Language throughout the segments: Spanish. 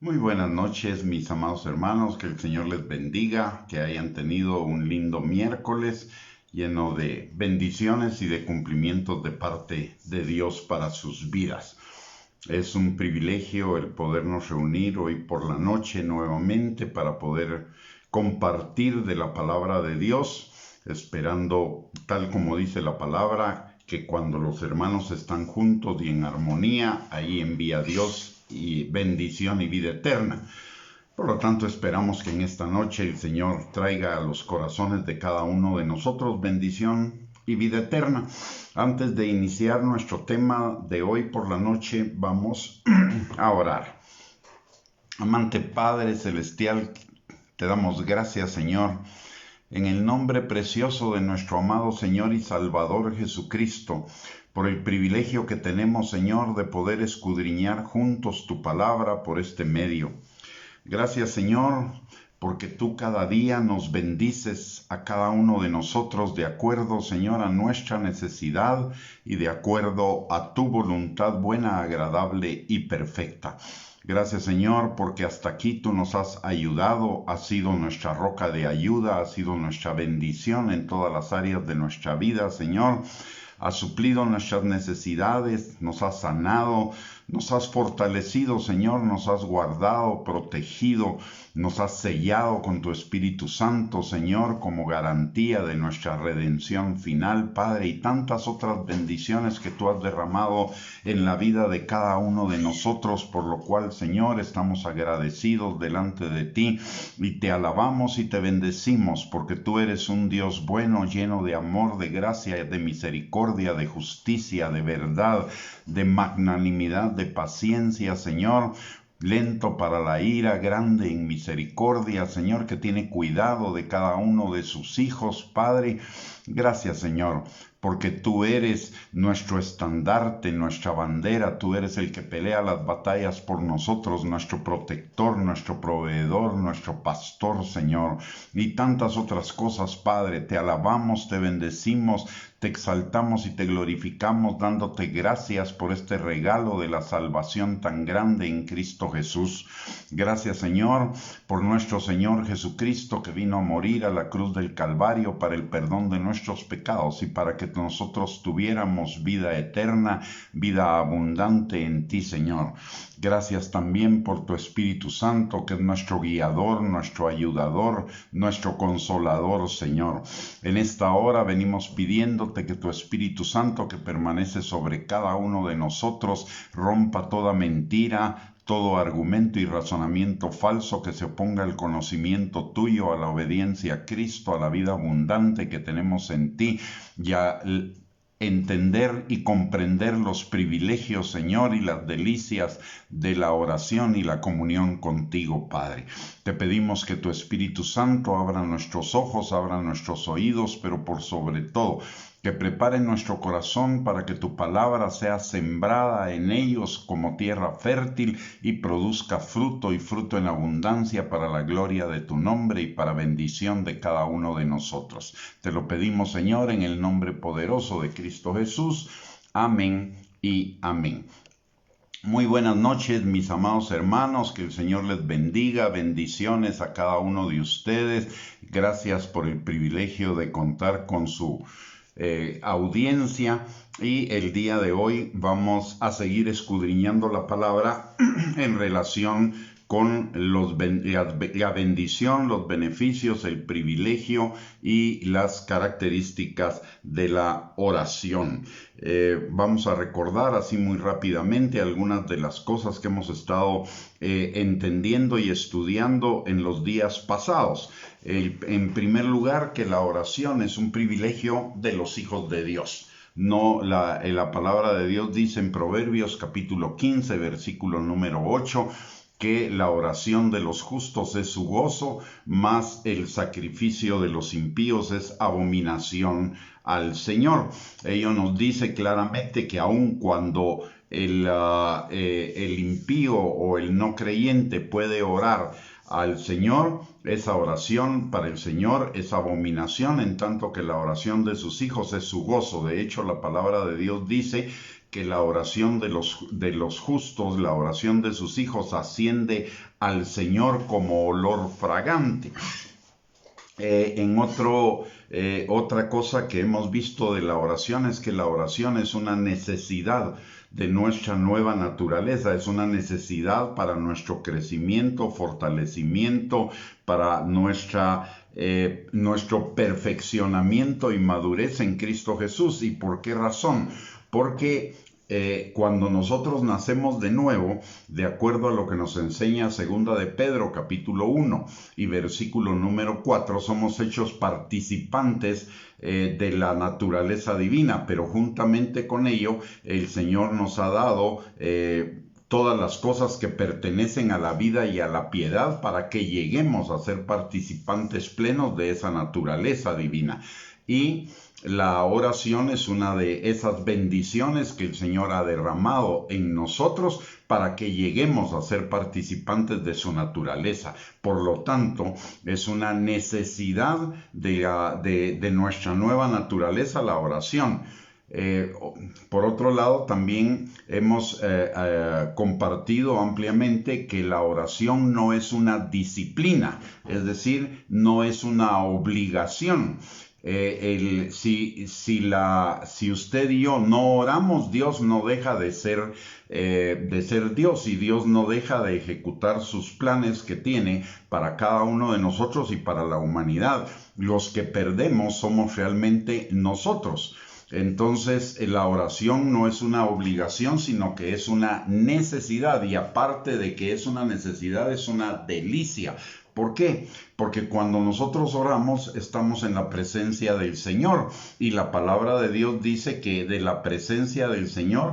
Muy buenas noches, mis amados hermanos, que el Señor les bendiga, que hayan tenido un lindo miércoles lleno de bendiciones y de cumplimientos de parte de Dios para sus vidas. Es un privilegio el podernos reunir hoy por la noche nuevamente para poder compartir de la palabra de Dios, esperando, tal como dice la palabra, que cuando los hermanos están juntos y en armonía, ahí envía Dios y bendición y vida eterna. Por lo tanto, esperamos que en esta noche el Señor traiga a los corazones de cada uno de nosotros bendición y vida eterna. Antes de iniciar nuestro tema de hoy por la noche, vamos a orar. Amante Padre Celestial, te damos gracias, Señor, en el nombre precioso de nuestro amado Señor y Salvador Jesucristo, por el privilegio que tenemos, Señor, de poder escudriñar juntos tu palabra por este medio. Gracias, Señor, porque tú cada día nos bendices a cada uno de nosotros de acuerdo, Señor, a nuestra necesidad y de acuerdo a tu voluntad buena, agradable y perfecta. Gracias, Señor, porque hasta aquí tú nos has ayudado, has sido nuestra roca de ayuda, has sido nuestra bendición en todas las áreas de nuestra vida, Señor. Has suplido nuestras necesidades, nos has sanado, nos has fortalecido, Señor, nos has guardado, protegido, nos has sellado con tu Espíritu Santo, Señor, como garantía de nuestra redención final, Padre, y tantas otras bendiciones que tú has derramado en la vida de cada uno de nosotros, por lo cual, Señor, estamos agradecidos delante de ti y te alabamos y te bendecimos, porque tú eres un Dios bueno, lleno de amor, de gracia, de misericordia, de justicia, de verdad, de magnanimidad, de paciencia, Señor, lento para la ira, grande en misericordia, Señor, que tiene cuidado de cada uno de sus hijos, Padre. Gracias, Señor, porque tú eres nuestro estandarte, nuestra bandera, tú eres el que pelea las batallas por nosotros, nuestro protector, nuestro proveedor, nuestro pastor, Señor, y tantas otras cosas, Padre. Te alabamos, te bendecimos, te exaltamos y te glorificamos, dándote gracias por este regalo de la salvación tan grande en Cristo Jesús. Gracias, Señor, por nuestro Señor Jesucristo, que vino a morir a la cruz del Calvario para el perdón de nuestros pecados y para que nosotros tuviéramos vida eterna, vida abundante en ti, Señor. Gracias también por tu Espíritu Santo, que es nuestro guiador, nuestro ayudador, nuestro consolador, Señor. En esta hora venimos pidiéndote que tu Espíritu Santo, que permanece sobre cada uno de nosotros, rompa toda mentira, todo argumento y razonamiento falso que se oponga al conocimiento tuyo, a la obediencia a Cristo, a la vida abundante que tenemos en ti, y a entender y comprender los privilegios, Señor, y las delicias de la oración y la comunión contigo, Padre. Te pedimos que tu Espíritu Santo abra nuestros ojos, abra nuestros oídos, pero por sobre todo, que prepare nuestro corazón para que tu palabra sea sembrada en ellos como tierra fértil y produzca fruto y fruto en abundancia para la gloria de tu nombre y para bendición de cada uno de nosotros. Te lo pedimos, Señor, en el nombre poderoso de Cristo Jesús. Amén y amén. Muy buenas noches, mis amados hermanos, que el Señor les bendiga, bendiciones a cada uno de ustedes. Gracias por el privilegio de contar con su audiencia, y el día de hoy vamos a seguir escudriñando la palabra en relación con la bendición, los beneficios, el privilegio y las características de la oración. Vamos a recordar así muy rápidamente algunas de las cosas que hemos estado entendiendo y estudiando en los días pasados. En primer lugar, que la oración es un privilegio de los hijos de Dios. No, la palabra de Dios dice en Proverbios capítulo 15, versículo número 8, que la oración de los justos es su gozo, mas el sacrificio de los impíos es abominación al Señor. Ello nos dice claramente que aun cuando el impío o el no creyente puede orar al Señor, esa oración para el Señor es abominación, en tanto que la oración de sus hijos es su gozo. De hecho, la palabra de Dios dice que la oración de los justos, la oración de sus hijos asciende al Señor como olor fragante. Otra cosa que hemos visto de la oración es que la oración es una necesidad de nuestra nueva naturaleza, es una necesidad para nuestro crecimiento, fortalecimiento, para nuestro perfeccionamiento y madurez en Cristo Jesús. ¿Y por qué razón? Porque cuando nosotros nacemos de nuevo, de acuerdo a lo que nos enseña segunda de Pedro, capítulo 1 y versículo número 4, somos hechos participantes de la naturaleza divina, pero juntamente con ello, el Señor nos ha dado todas las cosas que pertenecen a la vida y a la piedad para que lleguemos a ser participantes plenos de esa naturaleza divina. Y la oración es una de esas bendiciones que el Señor ha derramado en nosotros para que lleguemos a ser participantes de su naturaleza. Por lo tanto, es una necesidad de nuestra nueva naturaleza la oración. Por otro lado, también hemos compartido ampliamente que la oración no es una disciplina, es decir, no es una obligación. Si usted y yo no oramos, Dios no deja de ser Dios, y Dios no deja de ejecutar sus planes que tiene para cada uno de nosotros y para la humanidad. Los que perdemos somos realmente nosotros. Entonces, la oración no es una obligación, sino que es una necesidad, y aparte de que es una necesidad, es una delicia. ¿Por qué? Porque cuando nosotros oramos estamos en la presencia del Señor, y la palabra de Dios dice que en la presencia del Señor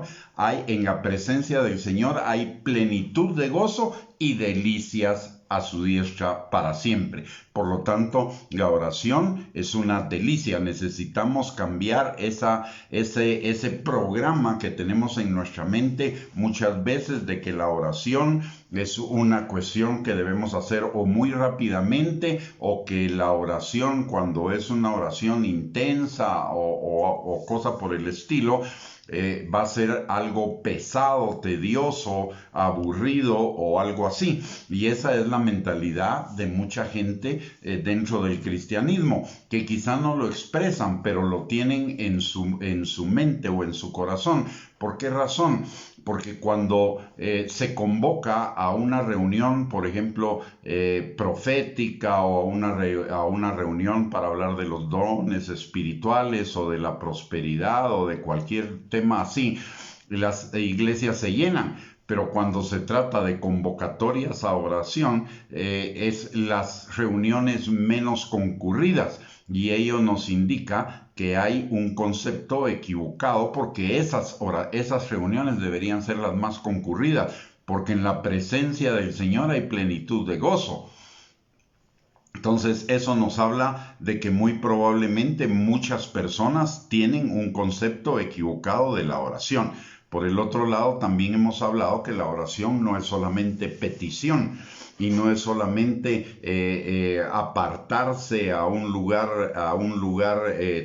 hay plenitud de gozo y delicias a su diestra para siempre. Por lo tanto, la oración es una delicia. Necesitamos cambiar ese programa que tenemos en nuestra mente muchas veces de que la oración es una cuestión que debemos hacer o muy rápidamente, o que la oración, cuando es una oración intensa o cosa por el estilo, va a ser algo pesado, tedioso, aburrido o algo así. Y esa es la mentalidad de mucha gente dentro del cristianismo, que quizá no lo expresan, pero lo tienen en su mente o en su corazón. ¿Por qué razón? Porque cuando se convoca a una reunión, por ejemplo, profética, o a una reunión para hablar de los dones espirituales o de la prosperidad o de cualquier tema así, las iglesias se llenan. Pero cuando se trata de convocatorias a oración, es las reuniones menos concurridas, y ello nos indica que hay un concepto equivocado, porque esas reuniones deberían ser las más concurridas, porque en la presencia del Señor hay plenitud de gozo. Entonces, eso nos habla de que muy probablemente muchas personas tienen un concepto equivocado de la oración. Por el otro lado, también hemos hablado que la oración no es solamente petición, y no es solamente apartarse a un lugar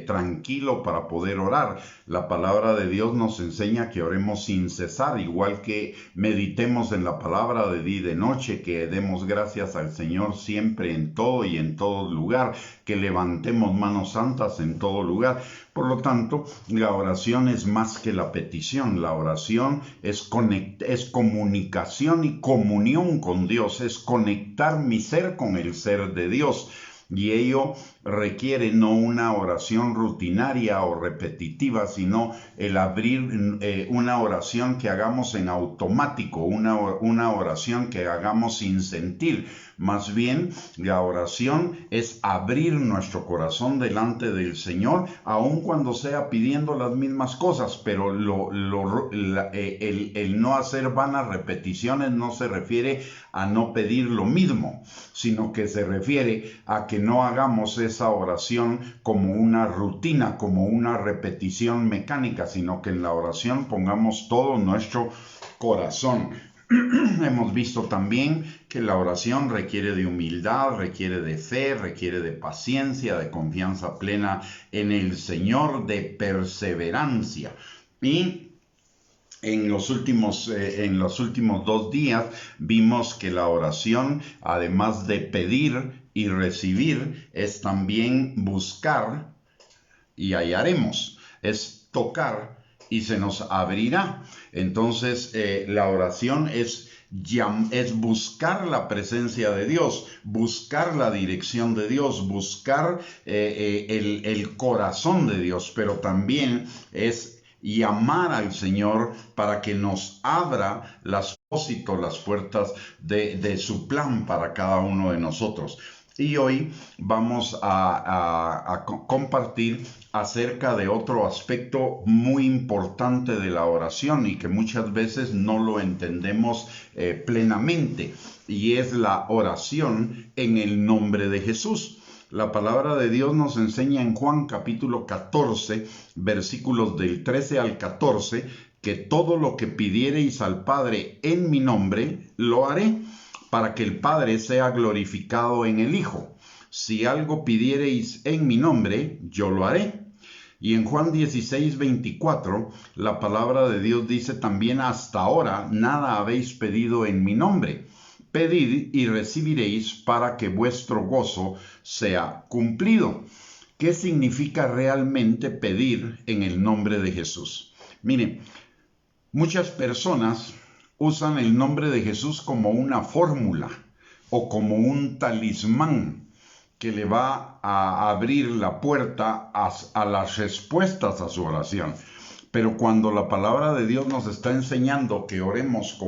tranquilo para poder orar. La palabra de Dios nos enseña que oremos sin cesar, igual que meditemos en la palabra de día y de noche, que demos gracias al Señor siempre, en todo y en todo lugar, que levantemos manos santas en todo lugar. Por lo tanto, la oración es más que la petición. La oración es comunicación y comunión con Dios, es conectar mi ser con el ser de Dios. Y ello requiere no una oración rutinaria o repetitiva, sino el abrir una oración que hagamos en automático, una oración que hagamos sin sentir. Más bien, la oración es abrir nuestro corazón delante del Señor, aun cuando sea pidiendo las mismas cosas, pero el no hacer vanas repeticiones no se refiere a no pedir lo mismo, sino que se refiere a que no hagamos esa oración como una rutina, como una repetición mecánica, sino que en la oración pongamos todo nuestro corazón. Hemos visto también que la oración requiere de humildad, requiere de fe, requiere de paciencia, de confianza plena en el Señor, de perseverancia. Y En los últimos 2 días vimos que la oración, además de pedir y recibir, es también buscar y hallaremos, es tocar y se nos abrirá. Entonces, la oración es buscar la presencia de Dios, buscar la dirección de Dios, buscar el corazón de Dios, pero también es llamar al Señor para que nos abra las puertas de su plan para cada uno de nosotros. Y hoy vamos a compartir acerca de otro aspecto muy importante de la oración y que muchas veces no lo entendemos plenamente, y es la oración en el nombre de Jesús. La palabra de Dios nos enseña en Juan capítulo 14, versículos del 13 al 14, que todo lo que pidiereis al Padre en mi nombre, lo haré, para que el Padre sea glorificado en el Hijo. Si algo pidiereis en mi nombre, yo lo haré. Y en Juan 16, 24, la palabra de Dios dice también: hasta ahora nada habéis pedido en mi nombre. Pedid y recibiréis, para que vuestro gozo sea cumplido. ¿Qué significa realmente pedir en el nombre de Jesús? Miren, muchas personas usan el nombre de Jesús como una fórmula o como un talismán que le va a abrir la puerta a las respuestas a su oración. Pero cuando la palabra de Dios nos está enseñando que oremos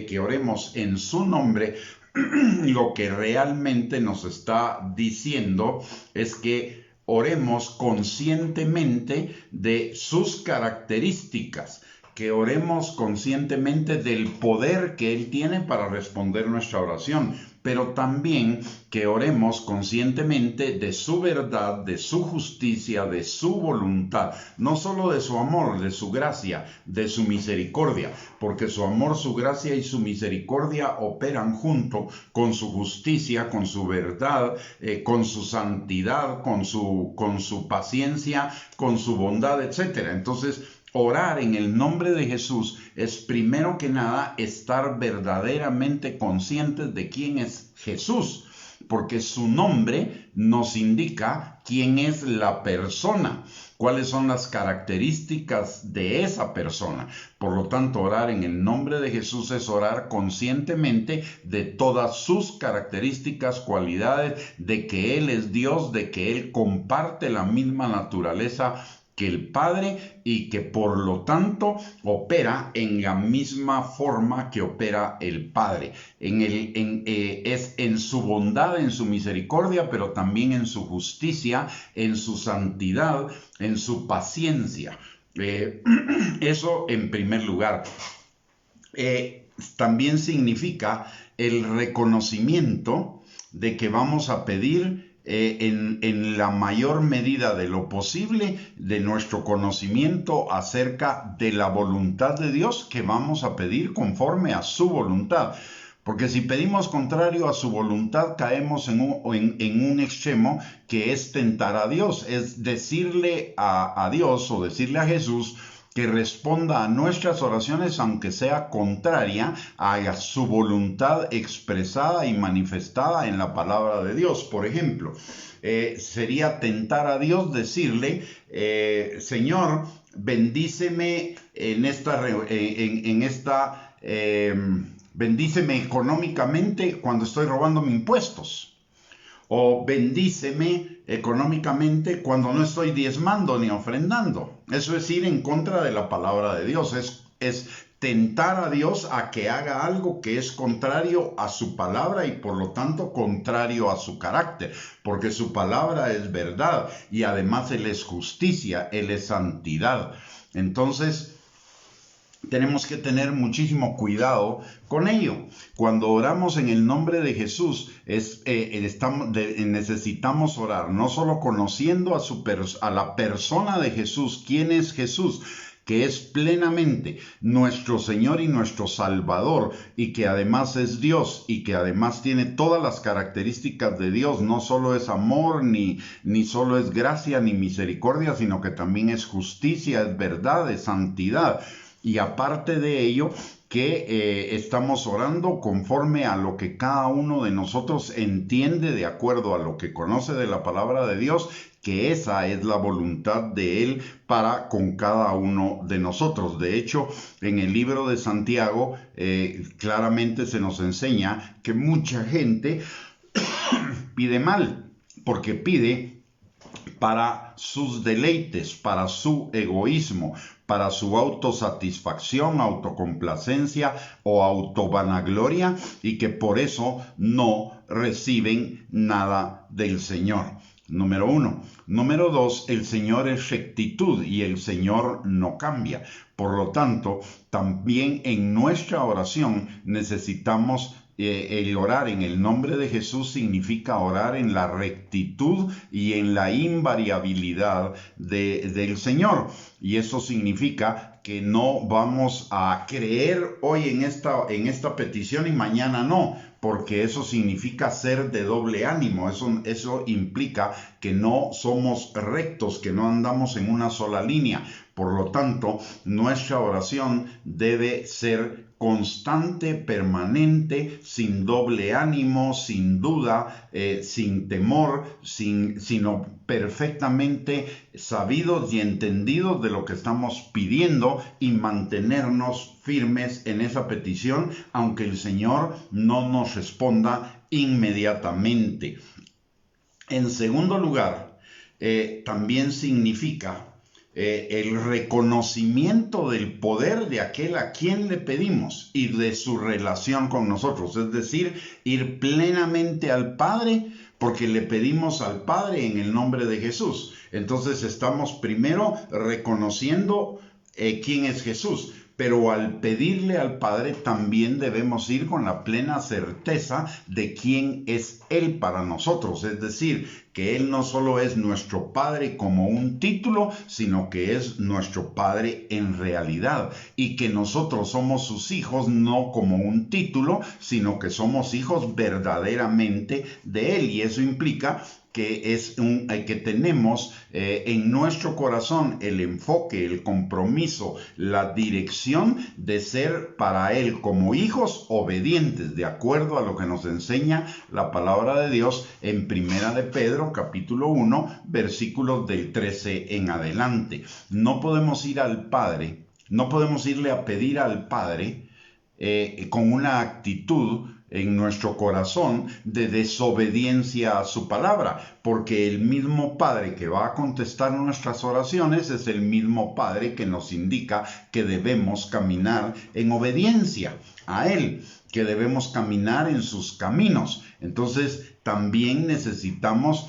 que oremos en su nombre, lo que realmente nos está diciendo es que oremos conscientemente de sus características, que oremos conscientemente del poder que Él tiene para responder nuestra oración, pero también que oremos conscientemente de su verdad, de su justicia, de su voluntad, no solo de su amor, de su gracia, de su misericordia, porque su amor, su gracia y su misericordia operan junto con su justicia, con su verdad, con su santidad, con su paciencia, con su bondad, etc. Entonces, orar en el nombre de Jesús es primero que nada estar verdaderamente conscientes de quién es Jesús, porque su nombre nos indica quién es la persona, cuáles son las características de esa persona. Por lo tanto, orar en el nombre de Jesús es orar conscientemente de todas sus características, cualidades, de que Él es Dios, de que Él comparte la misma naturaleza que el Padre y que por lo tanto opera en la misma forma que opera el Padre. Es en su bondad, en su misericordia, pero también en su justicia, en su santidad, en su paciencia. Eso en primer lugar. También significa el reconocimiento de que vamos a pedir en la mayor medida de lo posible de nuestro conocimiento acerca de la voluntad de Dios, que vamos a pedir conforme a su voluntad. Porque si pedimos contrario a su voluntad, caemos en un extremo, que es tentar a Dios, es decirle a Dios o decirle a Jesús que responda a nuestras oraciones aunque sea contraria a su voluntad expresada y manifestada en la palabra de Dios. Por ejemplo, sería tentar a Dios decirle: Señor, bendíceme bendíceme económicamente cuando estoy robando mis impuestos. O bendíceme económicamente cuando no estoy diezmando ni ofrendando. Eso es ir en contra de la palabra de Dios. Es tentar a Dios a que haga algo que es contrario a su palabra y por lo tanto contrario a su carácter. Porque su palabra es verdad y además Él es justicia, Él es santidad. Entonces, tenemos que tener muchísimo cuidado con ello. Cuando oramos en el nombre de Jesús, necesitamos orar no solo conociendo a la persona de Jesús, quién es Jesús, que es plenamente nuestro Señor y nuestro Salvador, y que además es Dios, y que además tiene todas las características de Dios. No solo es amor, ni solo es gracia, ni misericordia, sino que también es justicia, es verdad, es santidad. Y aparte de ello, que estamos orando conforme a lo que cada uno de nosotros entiende de acuerdo a lo que conoce de la palabra de Dios, que esa es la voluntad de Él para con cada uno de nosotros. De hecho, en el libro de Santiago claramente se nos enseña que mucha gente pide mal, porque pide para sus deleites, para su egoísmo, para su autosatisfacción, autocomplacencia o autovanagloria, y que por eso no reciben nada del Señor. Número 1. Número 2, el Señor es rectitud y el Señor no cambia. Por lo tanto, también en nuestra oración necesitamos el orar en el nombre de Jesús significa orar en la rectitud y en la invariabilidad del Señor. Y eso significa que no vamos a creer hoy en esta petición y mañana no, porque eso significa ser de doble ánimo. Eso implica que no somos rectos, que no andamos en una sola línea. Por lo tanto, nuestra oración debe ser constante, permanente, sin doble ánimo, sin duda, sin temor, sino perfectamente sabidos y entendidos de lo que estamos pidiendo y mantenernos firmes en esa petición, aunque el Señor no nos responda inmediatamente. En segundo lugar, también significa el reconocimiento del poder de aquel a quien le pedimos y de su relación con nosotros, es decir, ir plenamente al Padre porque le pedimos al Padre en el nombre de Jesús. Entonces estamos primero reconociendo quién es Jesús, pero al pedirle al Padre también debemos ir con la plena certeza de quién es Él para nosotros, es decir, que Él no solo es nuestro Padre como un título, sino que es nuestro Padre en realidad, y que nosotros somos sus hijos no como un título, sino que somos hijos verdaderamente de Él, y eso implica que tenemos en nuestro corazón el enfoque, el compromiso, la dirección de ser para Él como hijos obedientes, de acuerdo a lo que nos enseña la palabra de Dios en Primera de Pedro, capítulo 1, versículos del 13 en adelante. No podemos ir al Padre, no podemos irle a pedir al Padre con una actitud en nuestro corazón de desobediencia a su palabra, porque el mismo Padre que va a contestar nuestras oraciones es el mismo Padre que nos indica que debemos caminar en obediencia a Él, que debemos caminar en sus caminos. Entonces, también necesitamos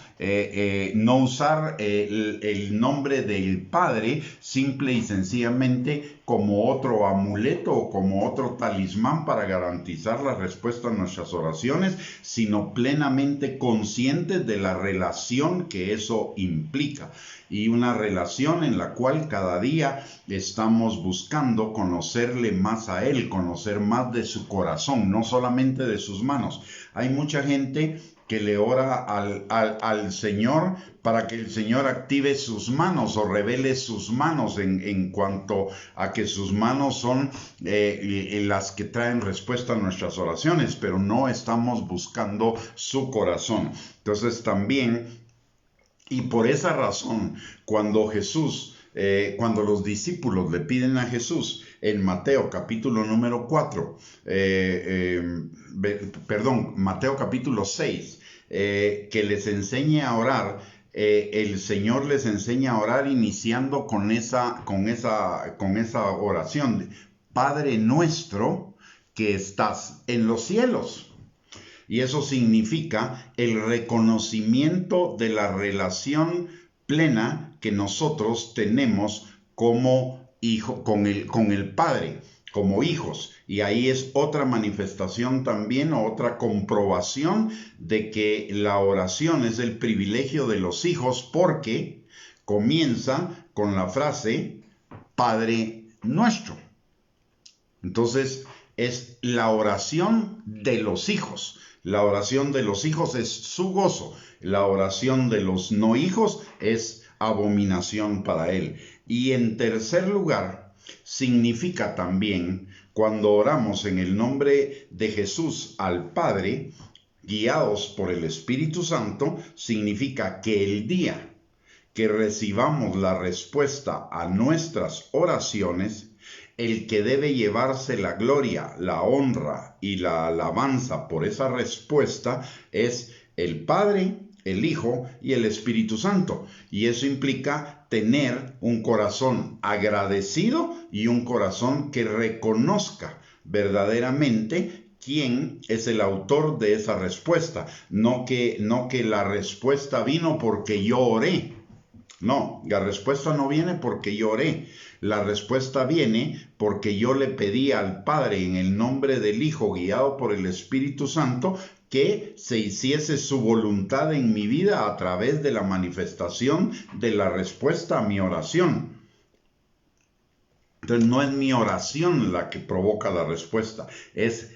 no usar el nombre del Padre simple y sencillamente como otro amuleto o como otro talismán para garantizar la respuesta a nuestras oraciones, sino plenamente conscientes de la relación que eso implica. Y una relación en la cual cada día estamos buscando conocerle más a Él, conocer más de su corazón, no solamente de sus manos. Hay mucha gente que le ora al Señor para que el Señor active sus manos o revele sus manos en cuanto a que sus manos son las que traen respuesta a nuestras oraciones, pero no estamos buscando su corazón. Entonces también, y por esa razón, cuando los discípulos le piden a Jesús en Mateo capítulo número 4, Mateo capítulo 6, que les enseñe a orar, el Señor les enseña a orar iniciando con esa oración: Padre nuestro que estás en los cielos. Y eso significa el reconocimiento de la relación plena que nosotros tenemos como hijo con el Padre, como hijos. Y ahí es otra manifestación también, o otra comprobación de que la oración es el privilegio de los hijos, porque comienza con la frase Padre nuestro. Entonces es la oración de los hijos. La oración de los hijos es su gozo. La oración de los no hijos es abominación para Él. Y en tercer lugar, significa también, cuando oramos en el nombre de Jesús al Padre, guiados por el Espíritu Santo, significa que el día que recibamos la respuesta a nuestras oraciones, el que debe llevarse la gloria, la honra y la alabanza por esa respuesta es el Padre, el Hijo y el Espíritu Santo. Y eso implica tener un corazón agradecido y un corazón que reconozca verdaderamente quién es el autor de esa respuesta. No que la respuesta vino porque yo oré. No, la respuesta no viene porque yo oré. La respuesta viene porque yo le pedí al Padre en el nombre del Hijo, guiado por el Espíritu Santo, que se hiciese su voluntad en mi vida a través de la manifestación de la respuesta a mi oración. Entonces no es mi oración la que provoca la respuesta, es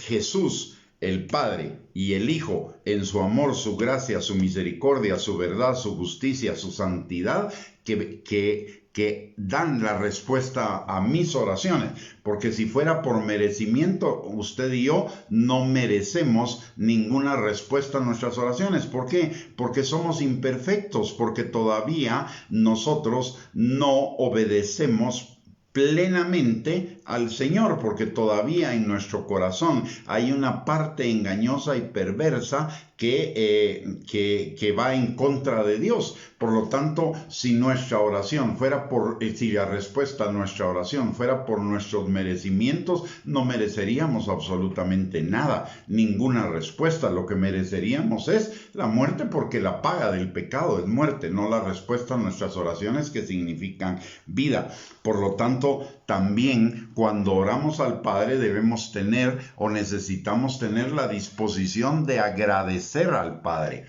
Jesús, el Padre y el Hijo, en su amor, su gracia, su misericordia, su verdad, su justicia, su santidad, que dan la respuesta a mis oraciones. Porque si fuera por merecimiento, usted y yo no merecemos ninguna respuesta a nuestras oraciones. ¿Por qué? Porque somos imperfectos, porque todavía nosotros no obedecemos plenamente al Señor, porque todavía en nuestro corazón hay una parte engañosa y perversa que va en contra de Dios. Por lo tanto, si nuestra oración fuera si la respuesta a nuestra oración fuera por nuestros merecimientos, no mereceríamos absolutamente nada, ninguna respuesta. Lo que mereceríamos es la muerte, porque la paga del pecado es muerte, no la respuesta a nuestras oraciones, que significan vida. Por lo tanto, también cuando oramos al Padre debemos tener o necesitamos tener la disposición de agradecer al Padre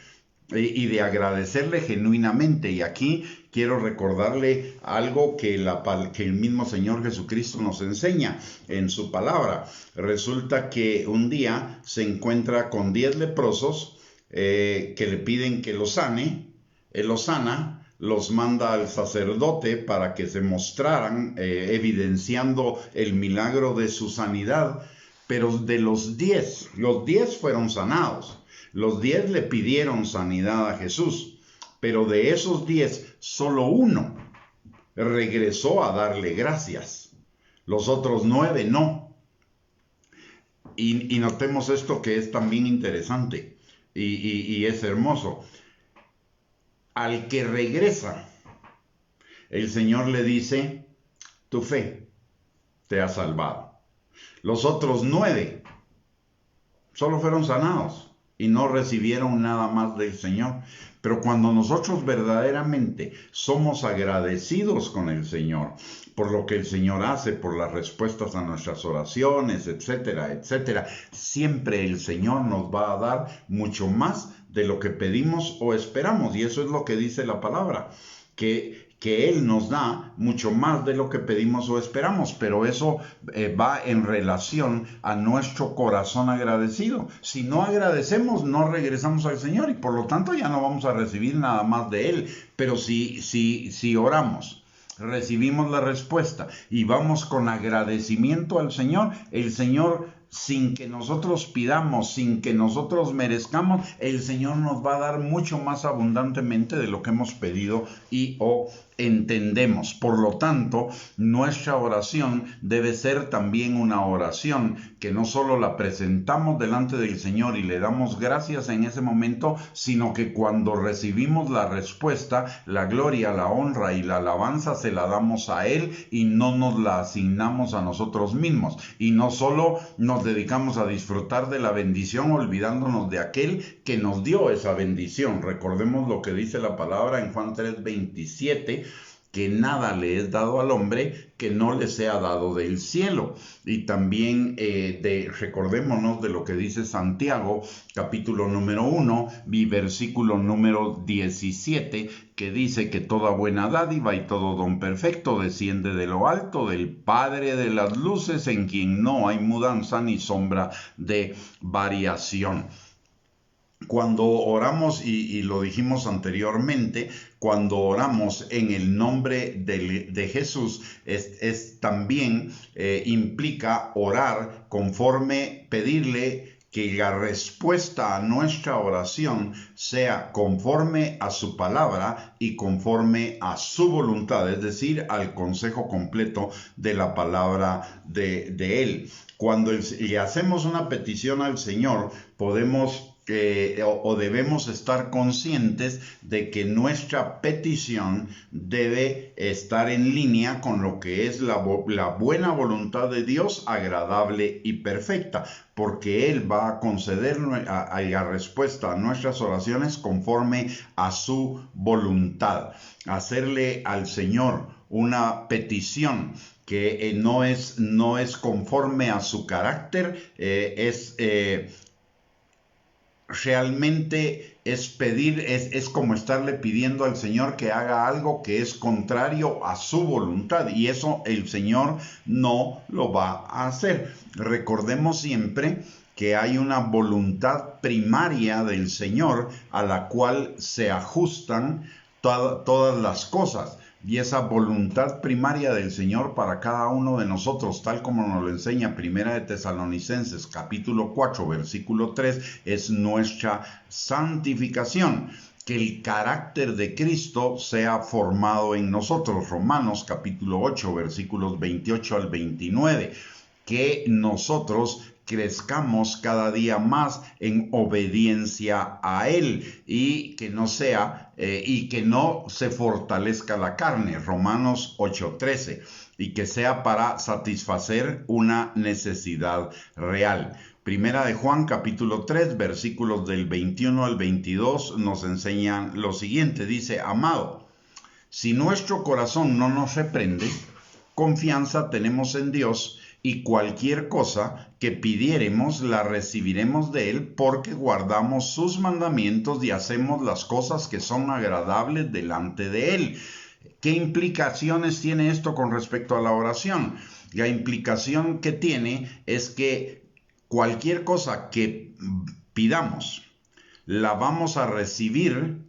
y de agradecerle genuinamente. Y aquí quiero recordarle algo que el mismo Señor Jesucristo nos enseña en su palabra. Resulta que un día se encuentra con 10 leprosos que le piden que los sane. Él los sana, los manda al sacerdote para que se mostraran evidenciando el milagro de su sanidad. Pero de los 10 fueron sanados. Los 10 le pidieron sanidad a Jesús, pero de esos 10, solo uno regresó a darle gracias. Los otros 9 no. Y notemos esto, que es también interesante y es hermoso. Al que regresa, el Señor le dice: tu fe te ha salvado. Los otros 9 solo fueron sanados y no recibieron nada más del Señor. Pero cuando nosotros verdaderamente somos agradecidos con el Señor por lo que el Señor hace, por las respuestas a nuestras oraciones, etcétera, etcétera, siempre el Señor nos va a dar mucho más de lo que pedimos o esperamos. Y eso es lo que dice la palabra, que Él nos da mucho más de lo que pedimos o esperamos, pero eso va en relación a nuestro corazón agradecido. Si no agradecemos, no regresamos al Señor y por lo tanto ya no vamos a recibir nada más de Él. Pero si oramos, recibimos la respuesta y vamos con agradecimiento al Señor, el Señor, sin que nosotros pidamos, sin que nosotros merezcamos, el Señor nos va a dar mucho más abundantemente de lo que hemos pedido o entendemos. Por lo tanto, nuestra oración debe ser también una oración que no solo la presentamos delante del Señor y le damos gracias en ese momento, sino que cuando recibimos la respuesta, la gloria, la honra y la alabanza se la damos a Él y no nos la asignamos a nosotros mismos. Y no solo nos dedicamos a disfrutar de la bendición olvidándonos de aquel que nos dio esa bendición. Recordemos lo que dice la palabra en Juan 3:27, que nada le es dado al hombre que no le sea dado del cielo. Y también recordémonos de lo que dice Santiago, capítulo número 1, y versículo número 17, que dice que toda buena dádiva y todo don perfecto desciende de lo alto, del Padre de las luces, en quien no hay mudanza ni sombra de variación. Cuando oramos, y lo dijimos anteriormente, cuando oramos en el nombre de Jesús, también implica orar conforme, pedirle que la respuesta a nuestra oración sea conforme a su palabra y conforme a su voluntad, es decir, al consejo completo de la palabra de Él. Cuando le hacemos una petición al Señor, podemos o debemos estar conscientes de que nuestra petición debe estar en línea con lo que es la buena voluntad de Dios, agradable y perfecta, porque Él va a conceder la respuesta a nuestras oraciones conforme a su voluntad. Hacerle al Señor una petición que no es conforme a su carácter, realmente es pedir, es como estarle pidiendo al Señor que haga algo que es contrario a su voluntad, y eso el Señor no lo va a hacer. Recordemos siempre que hay una voluntad primaria del Señor a la cual se ajustan todas las cosas. Y esa voluntad primaria del Señor para cada uno de nosotros, tal como nos lo enseña Primera de Tesalonicenses, capítulo 4, versículo 3, es nuestra santificación. Que el carácter de Cristo sea formado en nosotros. Romanos, capítulo 8, versículos 28 al 29. Que nosotros crezcamos cada día más en obediencia a Él y que no se fortalezca la carne, Romanos 8:13, y que sea para satisfacer una necesidad real. Primera de Juan capítulo 3 versículos del 21 al 22 nos enseñan lo siguiente, dice: amado, si nuestro corazón no nos reprende, confianza tenemos en Dios, y cualquier cosa que pidiéremos la recibiremos de Él, porque guardamos sus mandamientos y hacemos las cosas que son agradables delante de Él. ¿Qué implicaciones tiene esto con respecto a la oración? La implicación que tiene es que cualquier cosa que pidamos la vamos a recibir,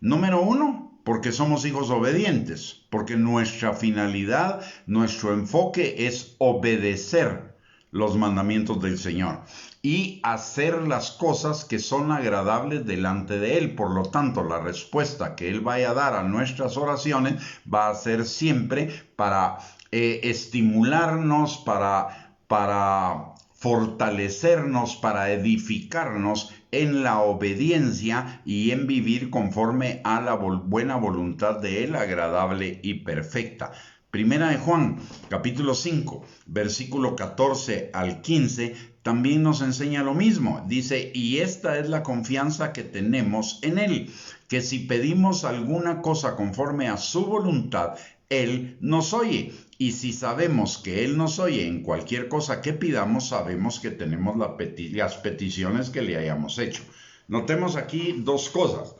número uno, porque somos hijos obedientes, porque nuestra finalidad, nuestro enfoque es obedecer los mandamientos del Señor y hacer las cosas que son agradables delante de Él. Por lo tanto, la respuesta que Él vaya a dar a nuestras oraciones va a ser siempre para estimularnos, para fortalecernos, para edificarnos en la obediencia y en vivir conforme a la buena voluntad de Él, agradable y perfecta. Primera de Juan, capítulo 5, versículo 14 al 15, también nos enseña lo mismo. Dice: y esta es la confianza que tenemos en Él, que si pedimos alguna cosa conforme a su voluntad, Él nos oye. Y si sabemos que Él nos oye en cualquier cosa que pidamos, sabemos que tenemos las peticiones que le hayamos hecho. Notemos aquí dos cosas.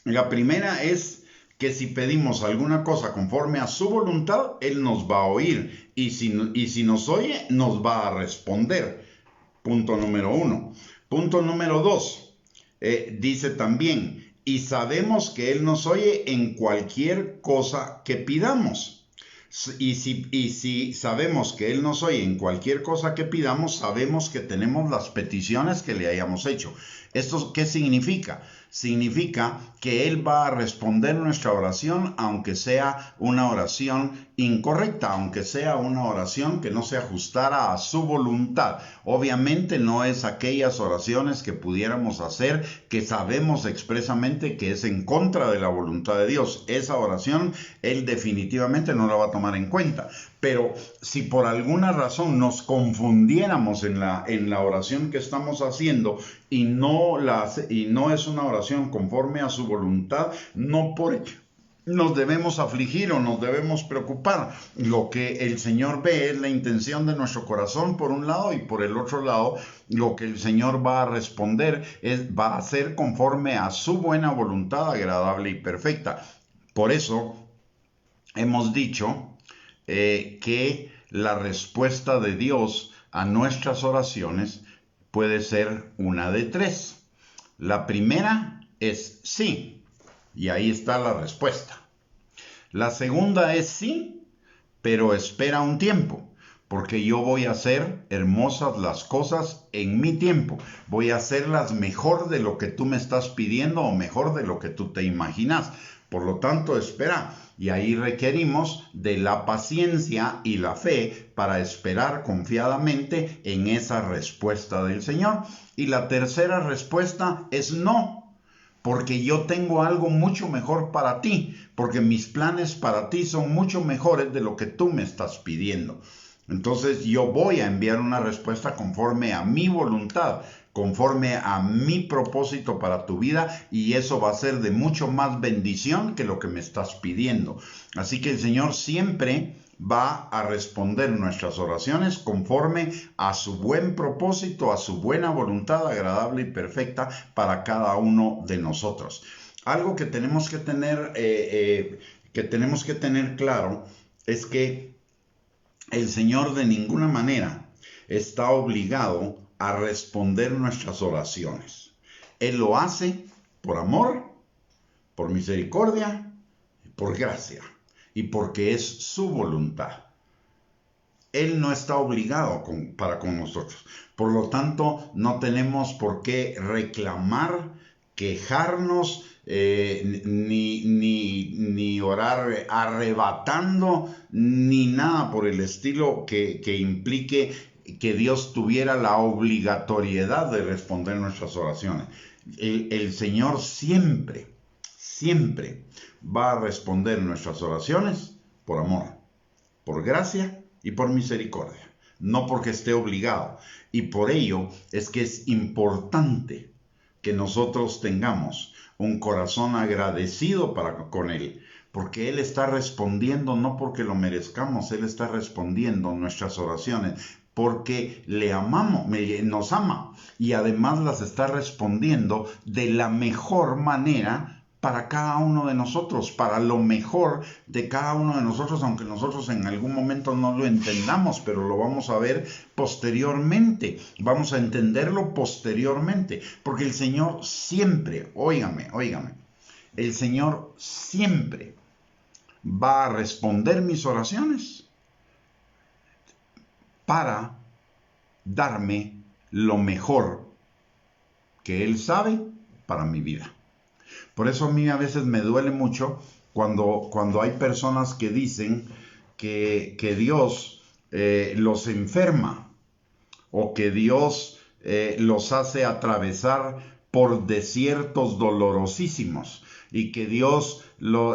La primera es que si pedimos alguna cosa conforme a su voluntad, Él nos va a oír. Y si nos oye, nos va a responder. Punto número uno. Punto número dos. Dice también: y sabemos que Él nos oye en cualquier cosa que pidamos. Y si sabemos que Él nos oye en cualquier cosa que pidamos, sabemos que tenemos las peticiones que le hayamos hecho. ¿Esto qué significa? Significa que Él va a responder nuestra oración, aunque sea una oración incorrecta, aunque sea una oración que no se ajustara a su voluntad. Obviamente no es aquellas oraciones que pudiéramos hacer que sabemos expresamente que es en contra de la voluntad de Dios. Esa oración Él definitivamente no la va a tomar en cuenta. Pero si por alguna razón nos confundiéramos en la oración que estamos haciendo y no es una oración conforme a su voluntad, no por ello nos debemos afligir o nos debemos preocupar. Lo que el Señor ve es la intención de nuestro corazón por un lado, y por el otro lado lo que el Señor va a responder va a ser conforme a su buena voluntad, agradable y perfecta. Por eso hemos dicho que la respuesta de Dios a nuestras oraciones puede ser una de tres. La primera es sí, y ahí está la respuesta. La segunda es sí, pero espera un tiempo, porque yo voy a hacer hermosas las cosas en mi tiempo. Voy a hacerlas mejor de lo que tú me estás pidiendo o mejor de lo que tú te imaginas. Por lo tanto, espera. Y ahí requerimos de la paciencia y la fe para esperar confiadamente en esa respuesta del Señor. Y la tercera respuesta es no. Porque yo tengo algo mucho mejor para ti, porque mis planes para ti son mucho mejores de lo que tú me estás pidiendo. Entonces yo voy a enviar una respuesta conforme a mi voluntad, conforme a mi propósito para tu vida, y eso va a ser de mucho más bendición que lo que me estás pidiendo. Así que el Señor siempre va a responder nuestras oraciones conforme a su buen propósito, a su buena voluntad agradable y perfecta para cada uno de nosotros. Algo que tenemos que tener claro es que el Señor de ninguna manera está obligado a responder nuestras oraciones. Él lo hace por amor, por misericordia, por gracia y porque es su voluntad. Él no está obligado para con nosotros. Por lo tanto, no tenemos por qué reclamar, quejarnos, ni orar arrebatando, ni nada por el estilo que implique que Dios tuviera la obligatoriedad de responder nuestras oraciones. El Señor siempre va a responder nuestras oraciones por amor, por gracia y por misericordia, no porque esté obligado. Y por ello es que es importante que nosotros tengamos un corazón agradecido con Él, porque Él está respondiendo no porque lo merezcamos, Él está respondiendo nuestras oraciones porque le amamos, nos ama, y además las está respondiendo de la mejor manera para cada uno de nosotros, para lo mejor de cada uno de nosotros, aunque nosotros en algún momento no lo entendamos, pero lo vamos a ver posteriormente, vamos a entenderlo posteriormente, porque el Señor siempre, óigame, el Señor siempre va a responder mis oraciones para darme lo mejor que Él sabe para mi vida. Por eso a mí a veces me duele mucho cuando hay personas que dicen que Dios los enferma o que Dios los hace atravesar por desiertos dolorosísimos y que Dios lo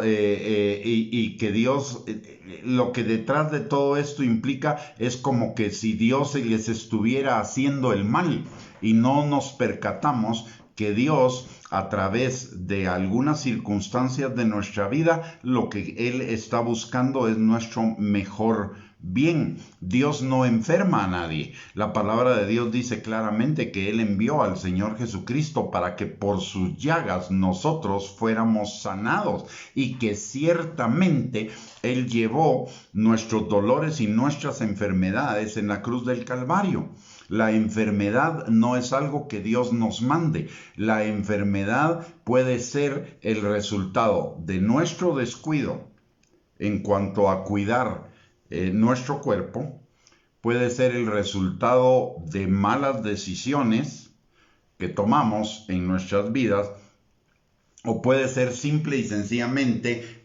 que detrás de todo esto implica es como que si Dios les estuviera haciendo el mal, y no nos percatamos que Dios, a través de algunas circunstancias de nuestra vida, lo que Él está buscando es nuestro mejor bien. Dios no enferma a nadie. La palabra de Dios dice claramente que Él envió al Señor Jesucristo para que por sus llagas nosotros fuéramos sanados, y que ciertamente Él llevó nuestros dolores y nuestras enfermedades en la cruz del Calvario. La enfermedad no es algo que Dios nos mande. La enfermedad puede ser el resultado de nuestro descuido en cuanto a cuidar nuestro cuerpo, puede ser el resultado de malas decisiones que tomamos en nuestras vidas, o puede ser simple y sencillamente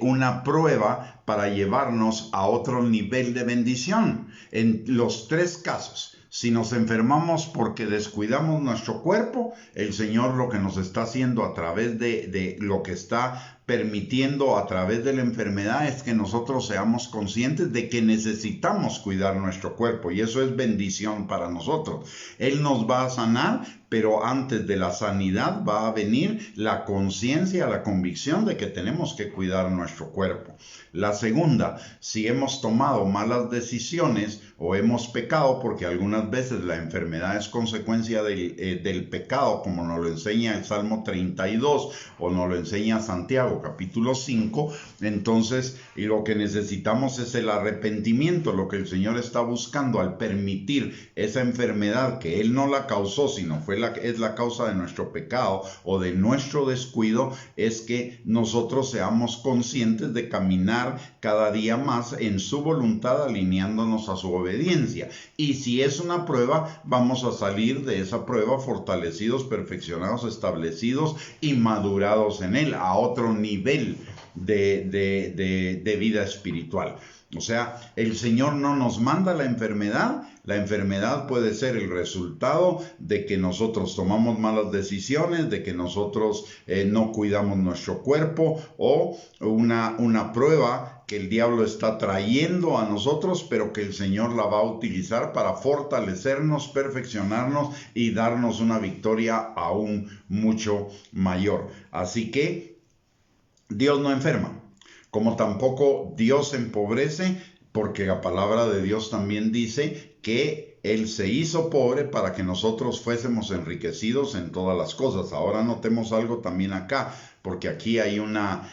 una prueba para llevarnos a otro nivel de bendición. En los tres casos, si nos enfermamos porque descuidamos nuestro cuerpo, el Señor lo que nos está haciendo a través de lo que está permitiendo a través de la enfermedad es que nosotros seamos conscientes de que necesitamos cuidar nuestro cuerpo, y eso es bendición para nosotros. Él nos va a sanar, pero antes de la sanidad va a venir la conciencia, la convicción de que tenemos que cuidar nuestro cuerpo. La segunda, si hemos tomado malas decisiones o hemos pecado, porque algunas veces la enfermedad es consecuencia del pecado, como nos lo enseña el Salmo 32 o nos lo enseña Santiago Santiago, capítulo 5. Entonces, y lo que necesitamos es el arrepentimiento, lo que el Señor está buscando al permitir esa enfermedad que Él no la causó, sino es la causa de nuestro pecado o de nuestro descuido, es que nosotros seamos conscientes de caminar cada día más en su voluntad, alineándonos a su obediencia. Y si es una prueba, vamos a salir de esa prueba fortalecidos, perfeccionados, establecidos y madurados en Él, a otro nivel de vida espiritual. O sea, el Señor no nos manda la enfermedad puede ser el resultado de que nosotros tomamos malas decisiones, de que nosotros no cuidamos nuestro cuerpo, o una prueba que el diablo está trayendo a nosotros, pero que el Señor la va a utilizar para fortalecernos, perfeccionarnos y darnos una victoria aún mucho mayor. Así que Dios no enferma, como tampoco Dios empobrece, porque la palabra de Dios también dice que Él se hizo pobre para que nosotros fuésemos enriquecidos en todas las cosas. Ahora notemos algo también acá, porque aquí hay una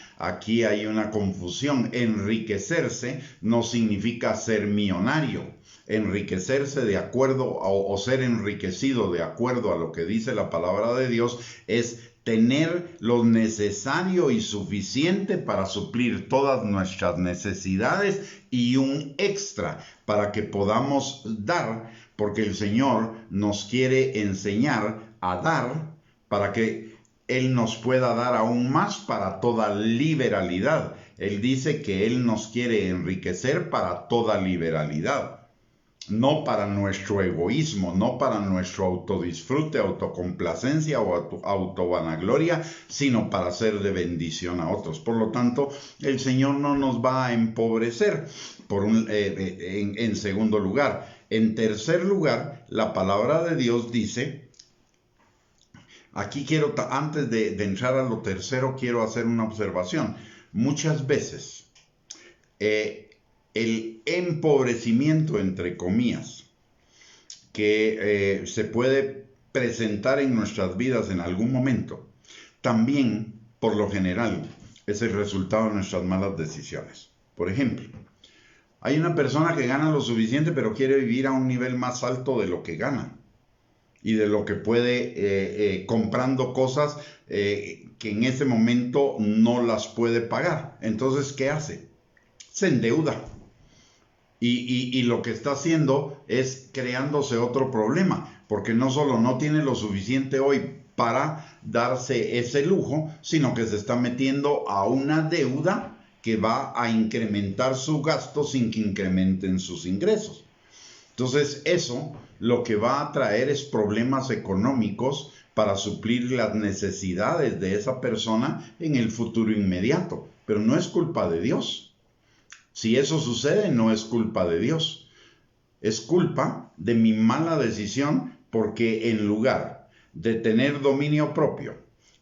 confusión. Enriquecerse no significa ser millonario. Enriquecerse de acuerdo o ser enriquecido de acuerdo a lo que dice la palabra de Dios es tener lo necesario y suficiente para suplir todas nuestras necesidades y un extra para que podamos dar, porque el Señor nos quiere enseñar a dar para que Él nos pueda dar aún más para toda liberalidad. Él dice que Él nos quiere enriquecer para toda liberalidad. No para nuestro egoísmo, no para nuestro autodisfrute, autocomplacencia o autovanagloria, sino para ser de bendición a otros. Por lo tanto, el Señor no nos va a empobrecer en segundo lugar. En tercer lugar, la palabra de Dios dice, aquí antes de entrar a lo tercero, quiero hacer una observación. Muchas veces, el empobrecimiento, entre comillas, que se puede presentar en nuestras vidas en algún momento, también, por lo general, es el resultado de nuestras malas decisiones. Por ejemplo, hay una persona que gana lo suficiente, pero quiere vivir a un nivel más alto de lo que gana y de lo que puede, comprando cosas que en ese momento no las puede pagar. Entonces, ¿qué hace? Se endeuda. Y lo que está haciendo es creándose otro problema, porque no solo no tiene lo suficiente hoy para darse ese lujo, sino que se está metiendo a una deuda que va a incrementar su gasto sin que incrementen sus ingresos. Entonces eso lo que va a traer es problemas económicos para suplir las necesidades de esa persona en el futuro inmediato, pero no es culpa de Dios. Si eso sucede, no es culpa de Dios. Es culpa de mi mala decisión, porque en lugar de tener dominio propio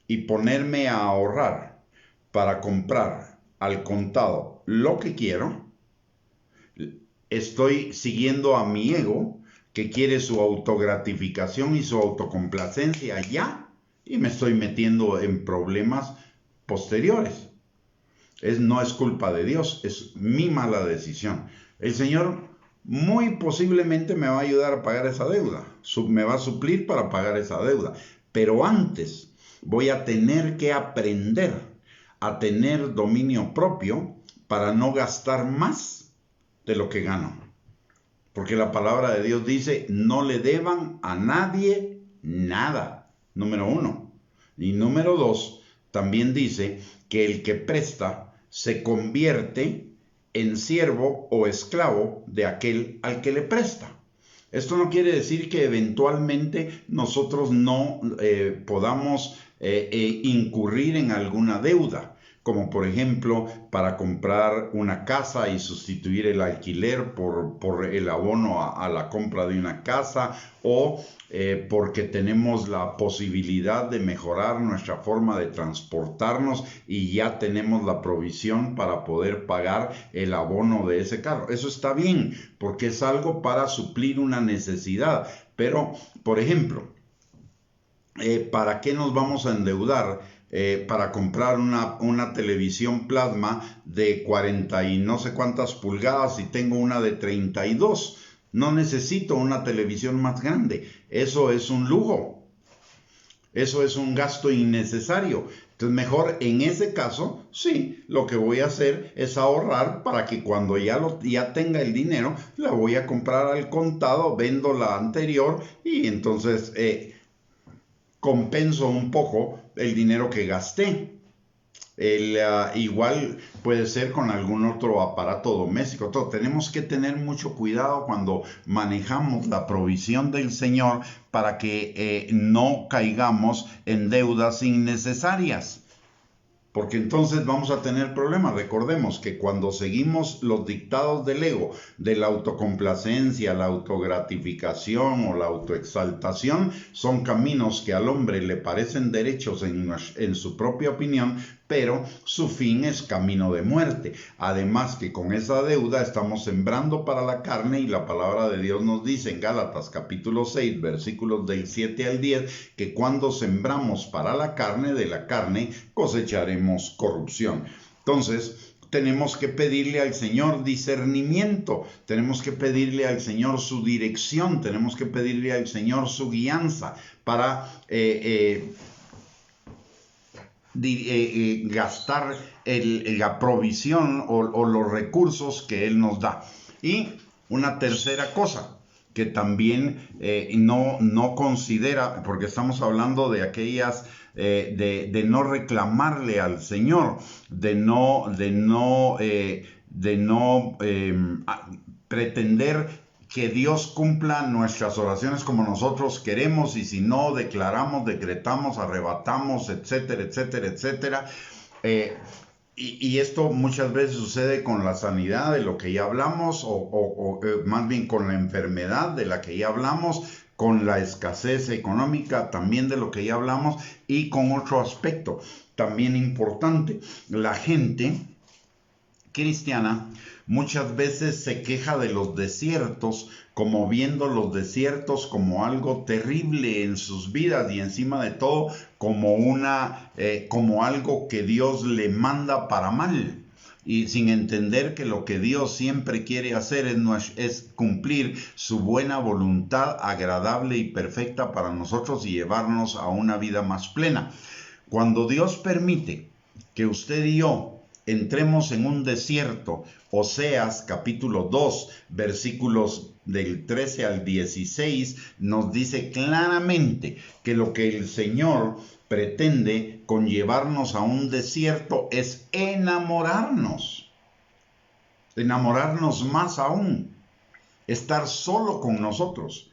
y ponerme a ahorrar para comprar al contado lo que quiero, estoy siguiendo a mi ego, que quiere su autogratificación y su autocomplacencia ya, y me estoy metiendo en problemas posteriores. No es culpa de Dios, es mi mala decisión. El Señor muy posiblemente me va a ayudar a pagar esa deuda, me va a suplir para pagar esa deuda, pero antes voy a tener que aprender a tener dominio propio para no gastar más de lo que gano. Porque la palabra de Dios dice, no le deban a nadie nada, número 1. Y número 2, también dice que el que presta se convierte en siervo o esclavo de aquel al que le presta. Esto no quiere decir que eventualmente nosotros no podamos incurrir en alguna deuda, como por ejemplo para comprar una casa y sustituir el alquiler por el abono a la compra de una casa, o porque tenemos la posibilidad de mejorar nuestra forma de transportarnos y ya tenemos la provisión para poder pagar el abono de ese carro. Eso está bien, porque es algo para suplir una necesidad. Pero, por ejemplo, ¿para qué nos vamos a endeudar para comprar una televisión plasma de 40 y no sé cuántas pulgadas y tengo una de 32. No necesito una televisión más grande. Eso es un lujo. Eso es un gasto innecesario. Entonces, mejor en ese caso, sí, lo que voy a hacer es ahorrar para que cuando ya tenga el dinero, la voy a comprar al contado, vendo la anterior y entonces compenso un poco el dinero que gasté. Igual puede ser con algún otro aparato doméstico. Tenemos que tener mucho cuidado cuando manejamos la provisión del Señor para que no caigamos en deudas innecesarias. Porque entonces vamos a tener problemas. Recordemos que cuando seguimos los dictados del ego, de la autocomplacencia, la autogratificación o la autoexaltación, son caminos que al hombre le parecen derechos en su propia opinión, pero su fin es camino de muerte. Además que con esa deuda estamos sembrando para la carne y la palabra de Dios nos dice en Gálatas capítulo 6 versículos del 7 al 10 que cuando sembramos para la carne, de la carne cosecharemos corrupción. Entonces, tenemos que pedirle al Señor discernimiento, tenemos que pedirle al Señor su dirección, tenemos que pedirle al Señor su guianza para gastar la provisión o los recursos que Él nos da. Y una tercera cosa que también no considera, porque estamos hablando de aquellas de no reclamarle al Señor, de no pretender que Dios cumpla nuestras oraciones como nosotros queremos, y si no, declaramos, decretamos, arrebatamos, etcétera, etcétera, etcétera. Y esto muchas veces sucede con la sanidad de lo que ya hablamos, o más bien con la enfermedad de la que ya hablamos, con la escasez económica también de lo que ya hablamos, y con otro aspecto también importante. La gente cristiana muchas veces se queja de los desiertos, como viendo los desiertos como algo terrible en sus vidas, y encima de todo como algo que Dios le manda para mal, y sin entender que lo que Dios siempre quiere hacer es cumplir su buena voluntad agradable y perfecta para nosotros y llevarnos a una vida más plena. Cuando Dios permite que usted y yo entremos en un desierto, Oseas capítulo 2, versículos del 13 al 16, nos dice claramente que lo que el Señor pretende con llevarnos a un desierto es enamorarnos más aún, estar solo con nosotros,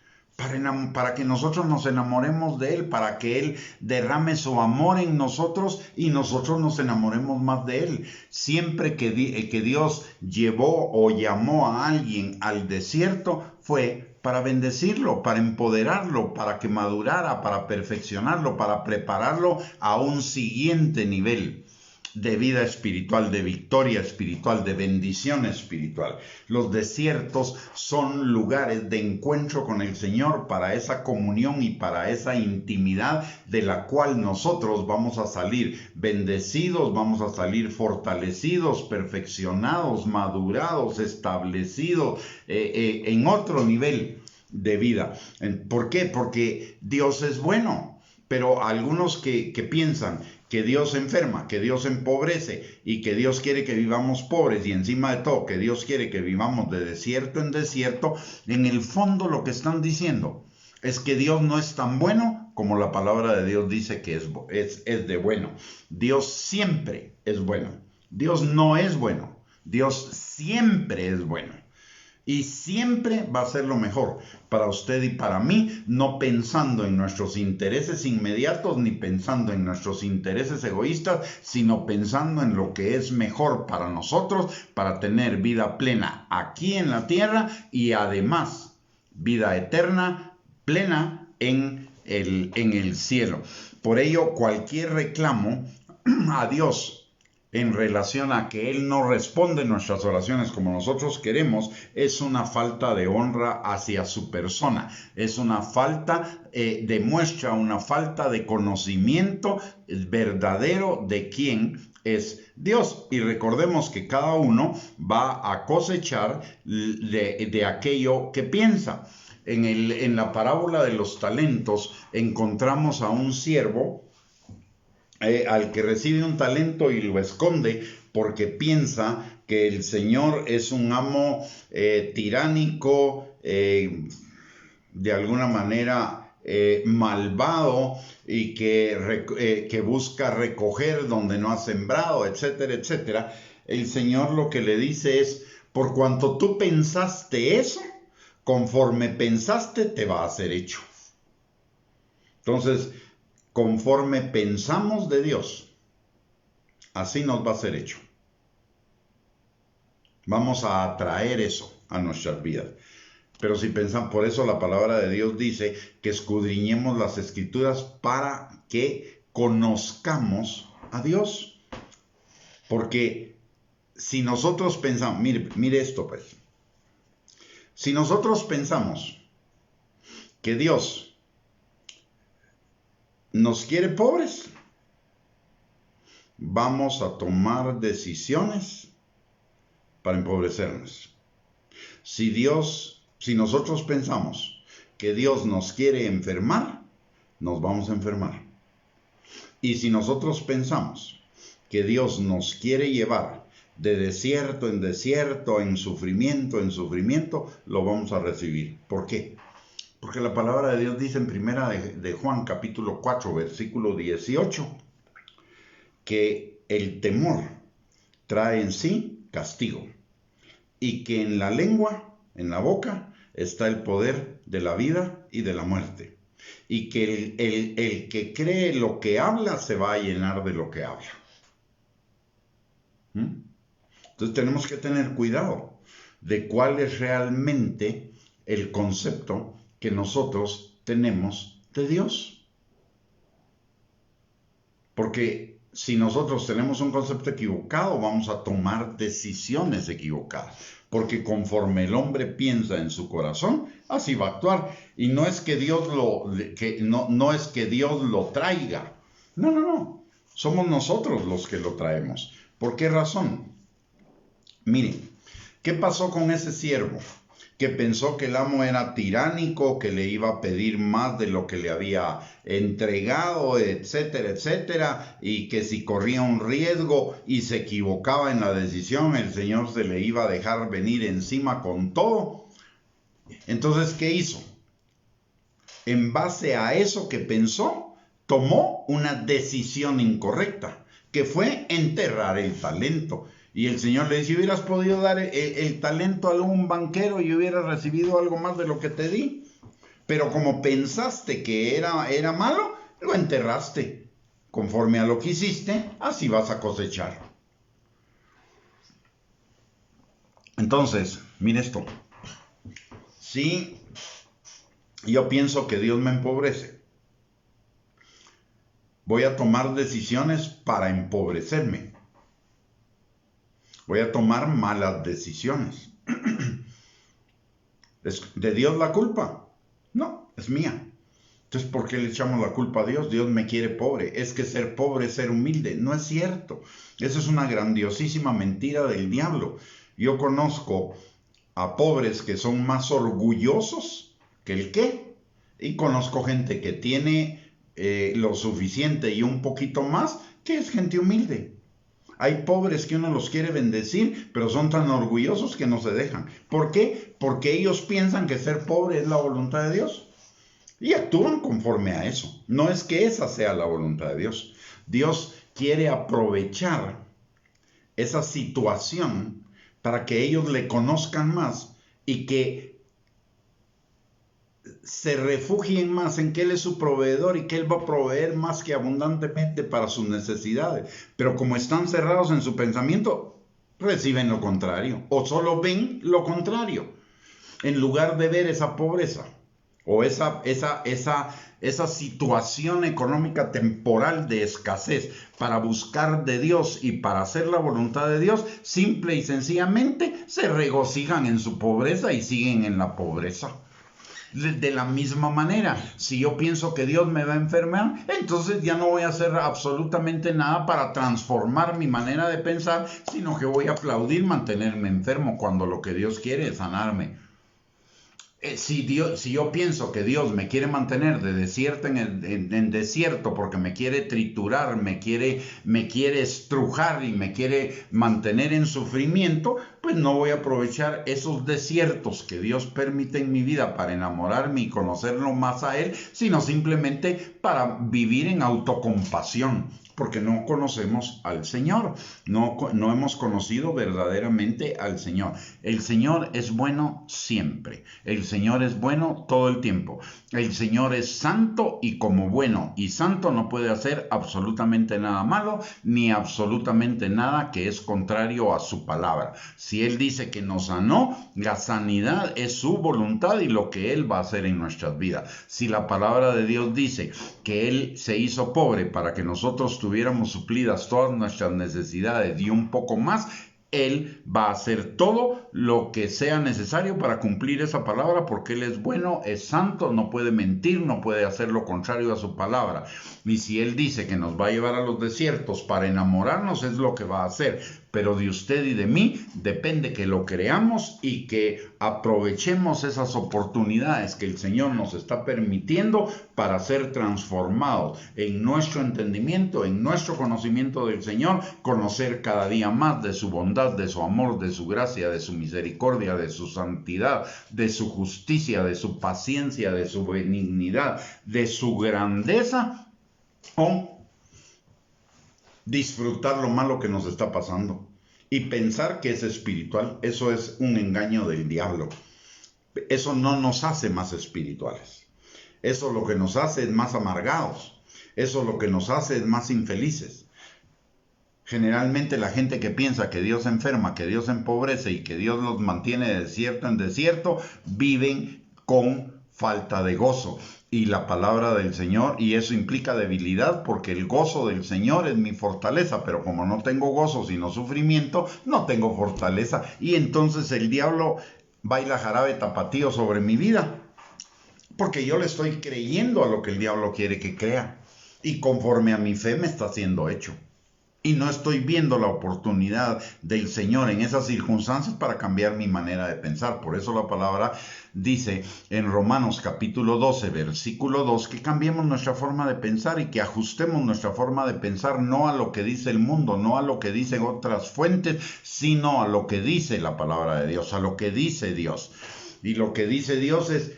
para que nosotros nos enamoremos de Él, para que Él derrame su amor en nosotros y nosotros nos enamoremos más de Él. Siempre que Dios llevó o llamó a alguien al desierto, fue para bendecirlo, para empoderarlo, para que madurara, para perfeccionarlo, para prepararlo a un siguiente nivel de vida espiritual, de victoria espiritual, de bendición espiritual. Los desiertos son lugares de encuentro con el Señor para esa comunión y para esa intimidad de la cual nosotros vamos a salir bendecidos, vamos a salir fortalecidos, perfeccionados, madurados, establecidos en otro nivel de vida. ¿Por qué? Porque Dios es bueno, pero algunos que piensan que Dios enferma, que Dios empobrece y que Dios quiere que vivamos pobres, y encima de todo que Dios quiere que vivamos de desierto en desierto, en el fondo lo que están diciendo es que Dios no es tan bueno como la palabra de Dios dice que es de bueno. Dios siempre es bueno. Dios no es bueno. Dios siempre es bueno. Y siempre va a ser lo mejor para usted y para mí, no pensando en nuestros intereses inmediatos ni pensando en nuestros intereses egoístas, sino pensando en lo que es mejor para nosotros, para tener vida plena aquí en la tierra y además vida eterna, plena en el cielo. Por ello, cualquier reclamo a Dios en relación a que Él no responde nuestras oraciones como nosotros queremos, es una falta de honra hacia su persona. Es una falta, demuestra una falta de conocimiento verdadero de quién es Dios. Y recordemos que cada uno va a cosechar de aquello que piensa. En la parábola de los talentos encontramos a un siervo al que recibe un talento y lo esconde porque piensa que el Señor es un amo tiránico, de alguna manera malvado, y que busca recoger donde no ha sembrado, etcétera, etcétera. El Señor lo que le dice es: por cuanto tú pensaste eso, conforme pensaste te va a ser hecho. Entonces, conforme pensamos de Dios, así nos va a ser hecho. Vamos a atraer eso a nuestras vidas. Pero si pensamos, por eso la palabra de Dios dice que escudriñemos las Escrituras para que conozcamos a Dios. Porque si nosotros pensamos, mire esto pues, si nosotros pensamos que Dios nos quiere pobres, vamos a tomar decisiones para empobrecernos. Si nosotros pensamos que Dios nos quiere enfermar, nos vamos a enfermar. Y si nosotros pensamos que Dios nos quiere llevar de desierto en desierto, en sufrimiento, lo vamos a recibir. ¿Por qué? Porque la palabra de Dios dice en primera de Juan capítulo 4 versículo 18 que el temor trae en sí castigo y que en la lengua, en la boca, está el poder de la vida y de la muerte. Y que el que cree lo que habla se va a llenar de lo que habla. Entonces tenemos que tener cuidado de cuál es realmente el concepto que nosotros tenemos de Dios. Porque si nosotros tenemos un concepto equivocado, vamos a tomar decisiones equivocadas. Porque conforme el hombre piensa en su corazón, así va a actuar. Y no es que Dios no es que Dios lo traiga. No. Somos nosotros los que lo traemos. ¿Por qué razón? Miren, ¿qué pasó con ese siervo que pensó que el amo era tiránico, que le iba a pedir más de lo que le había entregado, etcétera, etcétera, y que si corría un riesgo y se equivocaba en la decisión, el Señor se le iba a dejar venir encima con todo? Entonces, ¿qué hizo? En base a eso que pensó, tomó una decisión incorrecta, que fue enterrar el talento. Y el Señor le dice: hubieras podido dar el talento a algún banquero y hubieras recibido algo más de lo que te di. Pero como pensaste que era malo, lo enterraste. Conforme a lo que hiciste, así vas a cosechar. Entonces, mire esto. Si yo pienso que Dios me empobrece, voy a tomar decisiones para empobrecerme. Voy a tomar malas decisiones. ¿Es de Dios la culpa? No, es mía. Entonces, ¿por qué le echamos la culpa a Dios? Dios me quiere pobre. Es que ser pobre es ser humilde. No es cierto. Eso es una grandiosísima mentira del diablo. Yo conozco a pobres que son más orgullosos que el qué. Y conozco gente que tiene lo suficiente y un poquito más, que es gente humilde. Hay pobres que uno los quiere bendecir, pero son tan orgullosos que no se dejan. ¿Por qué? Porque ellos piensan que ser pobre es la voluntad de Dios. Y actúan conforme a eso. No es que esa sea la voluntad de Dios. Dios quiere aprovechar esa situación para que ellos le conozcan más y que se refugien más en que Él es su proveedor y que Él va a proveer más que abundantemente para sus necesidades. Pero como están cerrados en su pensamiento, reciben lo contrario o solo ven lo contrario, en lugar de ver esa pobreza o esa situación económica temporal de escasez para buscar de Dios y para hacer la voluntad de Dios, simple y sencillamente se regocijan en su pobreza y siguen en la pobreza. De la misma manera, si yo pienso que Dios me va a enfermar, entonces ya no voy a hacer absolutamente nada para transformar mi manera de pensar, sino que voy a aplaudir mantenerme enfermo cuando lo que Dios quiere es sanarme. Si yo pienso que Dios me quiere mantener de desierto en desierto porque me quiere triturar, me quiere estrujar y me quiere mantener en sufrimiento, pues no voy a aprovechar esos desiertos que Dios permite en mi vida para enamorarme y conocerlo más a Él, sino simplemente para vivir en autocompasión, porque no conocemos al Señor, no hemos conocido verdaderamente al Señor. El Señor es bueno siempre, el Señor es bueno todo el tiempo, el Señor es santo y como bueno y santo no puede hacer absolutamente nada malo, ni absolutamente nada que es contrario a su palabra. Si Él dice que nos sanó, la sanidad es su voluntad y lo que Él va a hacer en nuestras vidas. Si la palabra de Dios dice que Él se hizo pobre para que nosotros tuviéramos suplidas todas nuestras necesidades y un poco más, Él va a hacer todo lo que sea necesario para cumplir esa palabra, porque Él es bueno, es santo, no puede mentir, no puede hacer lo contrario a su palabra. Y si Él dice que nos va a llevar a los desiertos para enamorarnos, es lo que va a hacer. Pero de usted y de mí depende que lo creamos y que aprovechemos esas oportunidades que el Señor nos está permitiendo para ser transformados en nuestro entendimiento, en nuestro conocimiento del Señor, conocer cada día más de su bondad, de su amor, de su gracia, de su misericordia, de su santidad, de su justicia, de su paciencia, de su benignidad, de su grandeza, o disfrutar lo malo que nos está pasando y pensar que es espiritual. Eso es un engaño del diablo. Eso no nos hace más espirituales. Eso lo que nos hace es más amargados. Eso lo que nos hace es más infelices. Generalmente la gente que piensa que Dios enferma, que Dios empobrece y que Dios los mantiene de desierto en desierto, viven con falta de gozo. Y la palabra del Señor, y eso implica debilidad, porque el gozo del Señor es mi fortaleza, pero como no tengo gozo sino sufrimiento, no tengo fortaleza, y entonces el diablo baila jarabe tapatío sobre mi vida, porque yo le estoy creyendo a lo que el diablo quiere que crea, y conforme a mi fe me está siendo hecho. Y no estoy viendo la oportunidad del Señor en esas circunstancias para cambiar mi manera de pensar. Por eso la palabra dice en Romanos capítulo 12, versículo 2, que cambiemos nuestra forma de pensar y que ajustemos nuestra forma de pensar no a lo que dice el mundo, no a lo que dicen otras fuentes, sino a lo que dice la palabra de Dios, a lo que dice Dios. Y lo que dice Dios es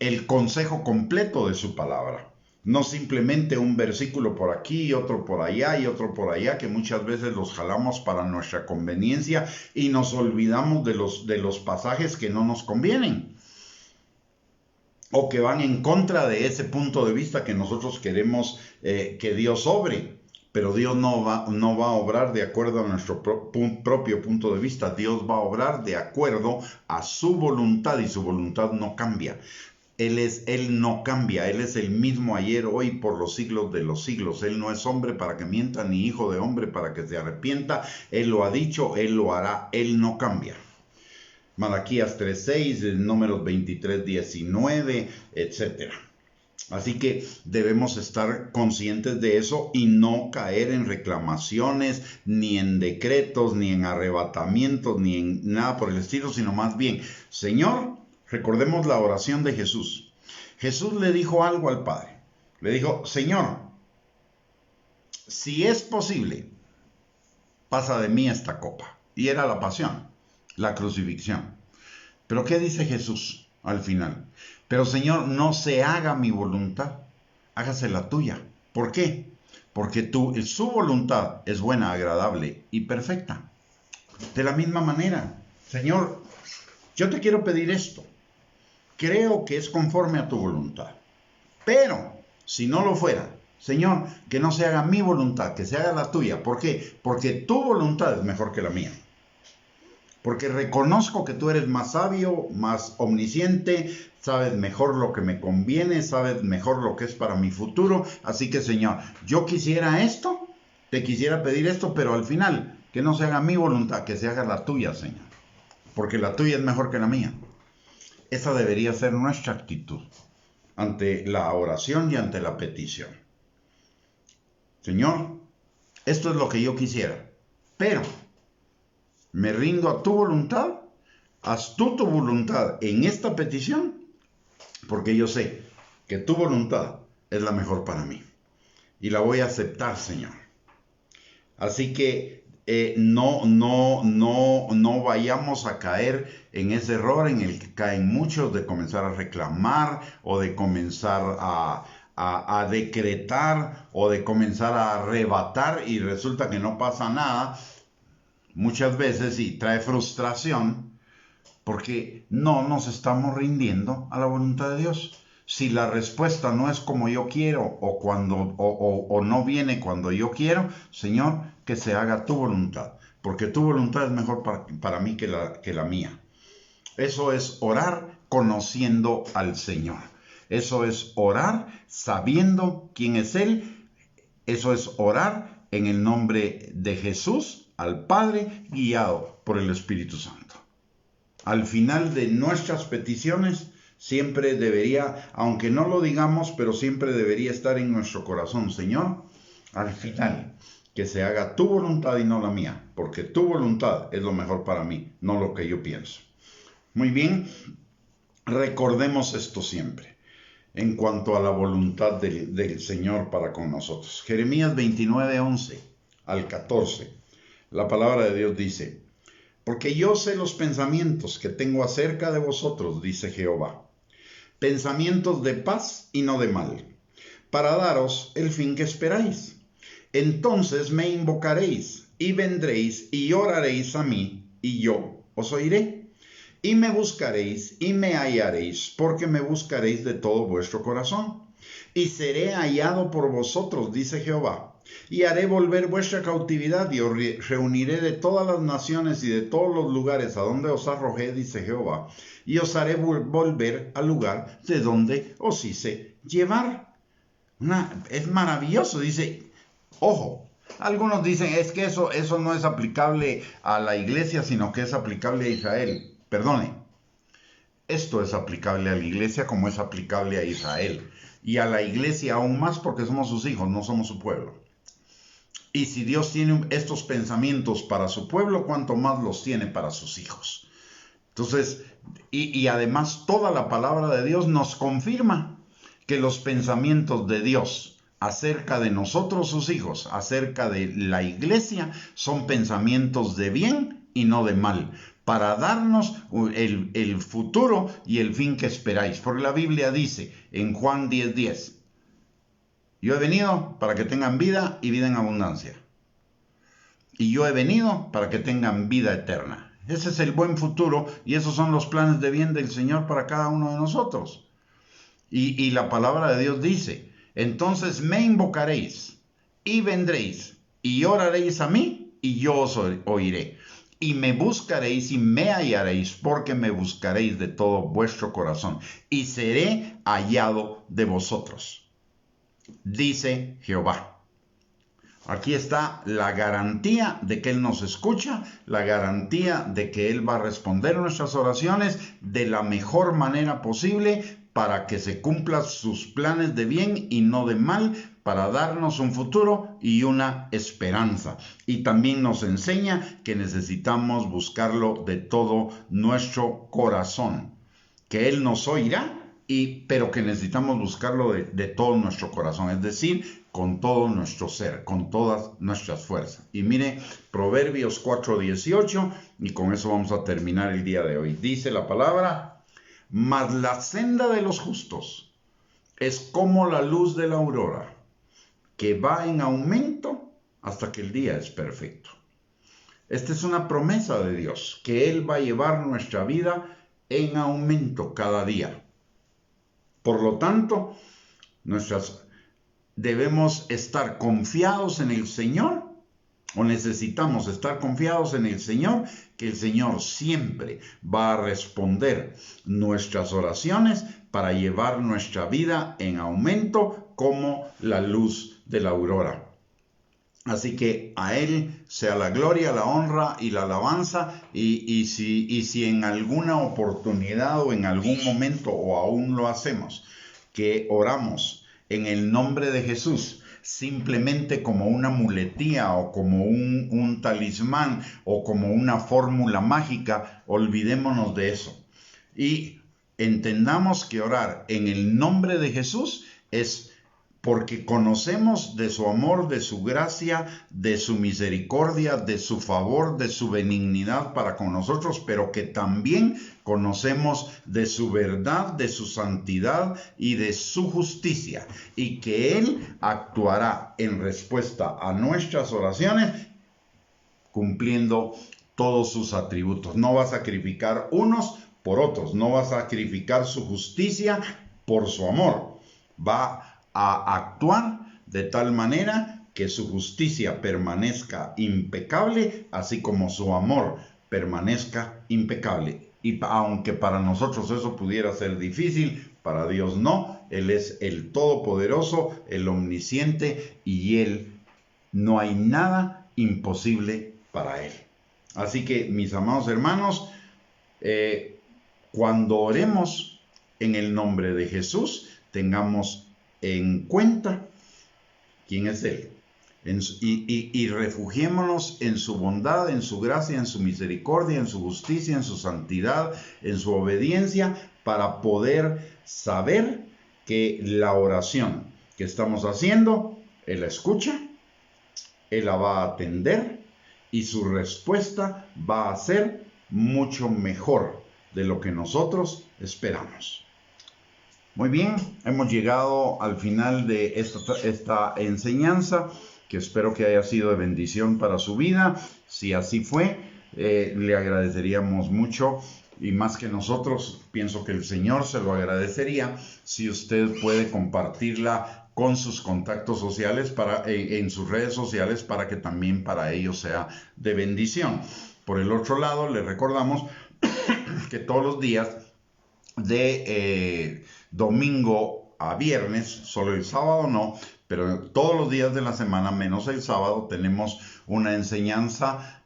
el consejo completo de su palabra. No simplemente un versículo por aquí, otro por allá y otro por allá, que muchas veces los jalamos para nuestra conveniencia y nos olvidamos de los pasajes que no nos convienen o que van en contra de ese punto de vista que nosotros queremos que Dios obre. Pero Dios no va a obrar de acuerdo a nuestro propio punto de vista. Dios va a obrar de acuerdo a su voluntad y su voluntad no cambia. Él no cambia, Él es el mismo ayer, hoy, por los siglos de los siglos. Él no es hombre para que mienta, ni hijo de hombre para que se arrepienta. Él lo ha dicho, Él lo hará, Él no cambia. Malaquías 3:6, Números 23:19, etc. Así que debemos estar conscientes de eso y no caer en reclamaciones, ni en decretos, ni en arrebatamientos, ni en nada por el estilo, sino más bien, Señor, recordemos la oración de Jesús. Jesús le dijo algo al Padre. Le dijo, Señor, si es posible, pasa de mí esta copa. Y era la pasión, la crucifixión. Pero ¿qué dice Jesús al final? Pero Señor, no se haga mi voluntad, hágase la tuya. ¿Por qué? Porque su voluntad es buena, agradable y perfecta. De la misma manera, Señor, yo te quiero pedir esto. Creo que es conforme a tu voluntad. Pero, si no lo fuera, Señor, que no se haga mi voluntad, que se haga la tuya. ¿Por qué? Porque tu voluntad es mejor que la mía. porque reconozco que tú eres más sabio, más omnisciente, sabes mejor lo que me conviene, sabes mejor lo que es para mi futuro. Así que, Señor, yo quisiera esto, te quisiera pedir esto, pero al final, que no se haga mi voluntad, que se haga la tuya, Señor, porque la tuya es mejor que la mía. Esa debería ser nuestra actitud ante la oración y ante la petición. Señor, esto es lo que yo quisiera, pero me rindo a tu voluntad, haz tú tu voluntad en esta petición, porque yo sé que tu voluntad es la mejor para mí y la voy a aceptar, Señor. Así que no vayamos a caer en ese error en el que caen muchos de comenzar a reclamar o de comenzar a decretar o de comenzar a arrebatar y resulta que no pasa nada. Muchas veces sí trae frustración porque no nos estamos rindiendo a la voluntad de Dios. Si la respuesta no es como yo quiero o no viene cuando yo quiero, Señor, que se haga tu voluntad, porque tu voluntad es mejor para mí que la mía. Eso es orar conociendo al Señor. Eso es orar sabiendo quién es Él. Eso es orar en el nombre de Jesús al Padre, guiado por el Espíritu Santo. Al final de nuestras peticiones, siempre debería, aunque no lo digamos, pero siempre debería estar en nuestro corazón, Señor, al final, que se haga tu voluntad y no la mía, porque tu voluntad es lo mejor para mí, no lo que yo pienso. Muy bien, recordemos esto siempre, en cuanto a la voluntad del Señor para con nosotros. Jeremías 29, 11 al 14, la palabra de Dios dice: porque yo sé los pensamientos que tengo acerca de vosotros, dice Jehová, pensamientos de paz y no de mal, para daros el fin que esperáis. Entonces me invocaréis y vendréis y oraréis a mí, y yo os oiré. Y me buscaréis y me hallaréis, porque me buscaréis de todo vuestro corazón. Y seré hallado por vosotros, dice Jehová. Y haré volver vuestra cautividad y os reuniré de todas las naciones y de todos los lugares a donde os arrojé, dice Jehová, y os haré volver al lugar de donde os hice llevar. Es maravilloso, dice, ojo, algunos dicen es que eso no es aplicable a la iglesia, sino que es aplicable a Israel. Perdone, esto es aplicable a la iglesia como es aplicable a Israel, y a la iglesia aún más porque somos sus hijos, no somos su pueblo. Y si Dios tiene estos pensamientos para su pueblo, ¿cuánto más los tiene para sus hijos? Entonces, y además toda la palabra de Dios nos confirma que los pensamientos de Dios acerca de nosotros, sus hijos, acerca de la iglesia, son pensamientos de bien y no de mal, para darnos el futuro y el fin que esperáis. Porque la Biblia dice en Juan 10:10, yo he venido para que tengan vida y vida en abundancia. Y yo he venido para que tengan vida eterna. Ese es el buen futuro y esos son los planes de bien del Señor para cada uno de nosotros. Y la palabra de Dios dice, entonces me invocaréis y vendréis y oraréis a mí y yo os oiré. Y me buscaréis y me hallaréis, porque me buscaréis de todo vuestro corazón y seré hallado de vosotros, dice Jehová. Aquí está la garantía de que Él nos escucha, la garantía de que Él va a responder nuestras oraciones de la mejor manera posible para que se cumplan sus planes de bien y no de mal, para darnos un futuro y una esperanza. Y también nos enseña que necesitamos buscarlo de todo nuestro corazón, que Él nos oirá, pero que necesitamos buscarlo de todo nuestro corazón, es decir, con todo nuestro ser, con todas nuestras fuerzas. Y mire, Proverbios 4:18, y con eso vamos a terminar el día de hoy. Dice la palabra, mas la senda de los justos es como la luz de la aurora, que va en aumento hasta que el día es perfecto. Esta es una promesa de Dios, que Él va a llevar nuestra vida en aumento cada día. Por lo tanto, debemos estar confiados en el Señor o necesitamos estar confiados en el Señor, que el Señor siempre va a responder nuestras oraciones para llevar nuestra vida en aumento como la luz de la aurora. Así que a Él sea la gloria, la honra y la alabanza, y si en alguna oportunidad o en algún momento, o aún lo hacemos, que oramos en el nombre de Jesús, simplemente como una muletía o como un talismán o como una fórmula mágica, olvidémonos de eso. Y entendamos que orar en el nombre de Jesús es porque conocemos de su amor, de su gracia, de su misericordia, de su favor, de su benignidad para con nosotros, pero que también conocemos de su verdad, de su santidad y de su justicia, y que Él actuará en respuesta a nuestras oraciones cumpliendo todos sus atributos. No va a sacrificar unos por otros, no va a sacrificar su justicia por su amor, va a actuar de tal manera que su justicia permanezca impecable, así como su amor permanezca impecable. Y aunque para nosotros eso pudiera ser difícil, para Dios no. Él es el Todopoderoso, el Omnisciente, y Él no hay nada imposible para Él. Así que, mis amados hermanos, cuando oremos en el nombre de Jesús, tengamos en cuenta quién es Él. Y refugiémonos en su bondad, en su gracia, en su misericordia, en su justicia, en su santidad, en su obediencia, para poder saber que la oración que estamos haciendo, Él la escucha, Él la va a atender y su respuesta va a ser mucho mejor de lo que nosotros esperamos. Muy bien, hemos llegado al final de esta enseñanza, que espero que haya sido de bendición para su vida. Si así fue, le agradeceríamos mucho, y más que nosotros, pienso que el Señor se lo agradecería si usted puede compartirla con sus contactos sociales, en sus redes sociales, para que también para ellos sea de bendición. Por el otro lado, le recordamos que todos los días de domingo a viernes, solo el sábado no, pero todos los días de la semana, menos el sábado, tenemos una enseñanza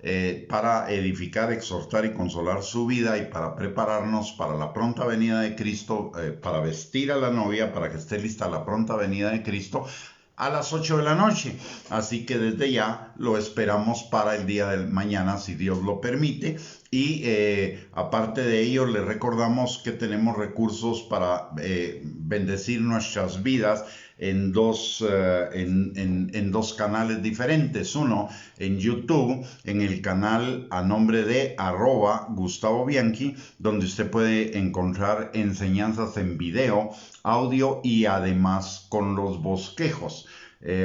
para edificar, exhortar y consolar su vida, y para prepararnos para la pronta venida de Cristo, para vestir a la novia, para que esté lista la pronta venida de Cristo a las 8 de la noche. Así que desde ya lo esperamos para el día de mañana, si Dios lo permite. Y aparte de ello, le recordamos que tenemos recursos para bendecir nuestras vidas en dos canales diferentes. Uno en YouTube, en el canal a nombre de @GustavoBianchi, donde usted puede encontrar enseñanzas en video, audio y además con los bosquejos.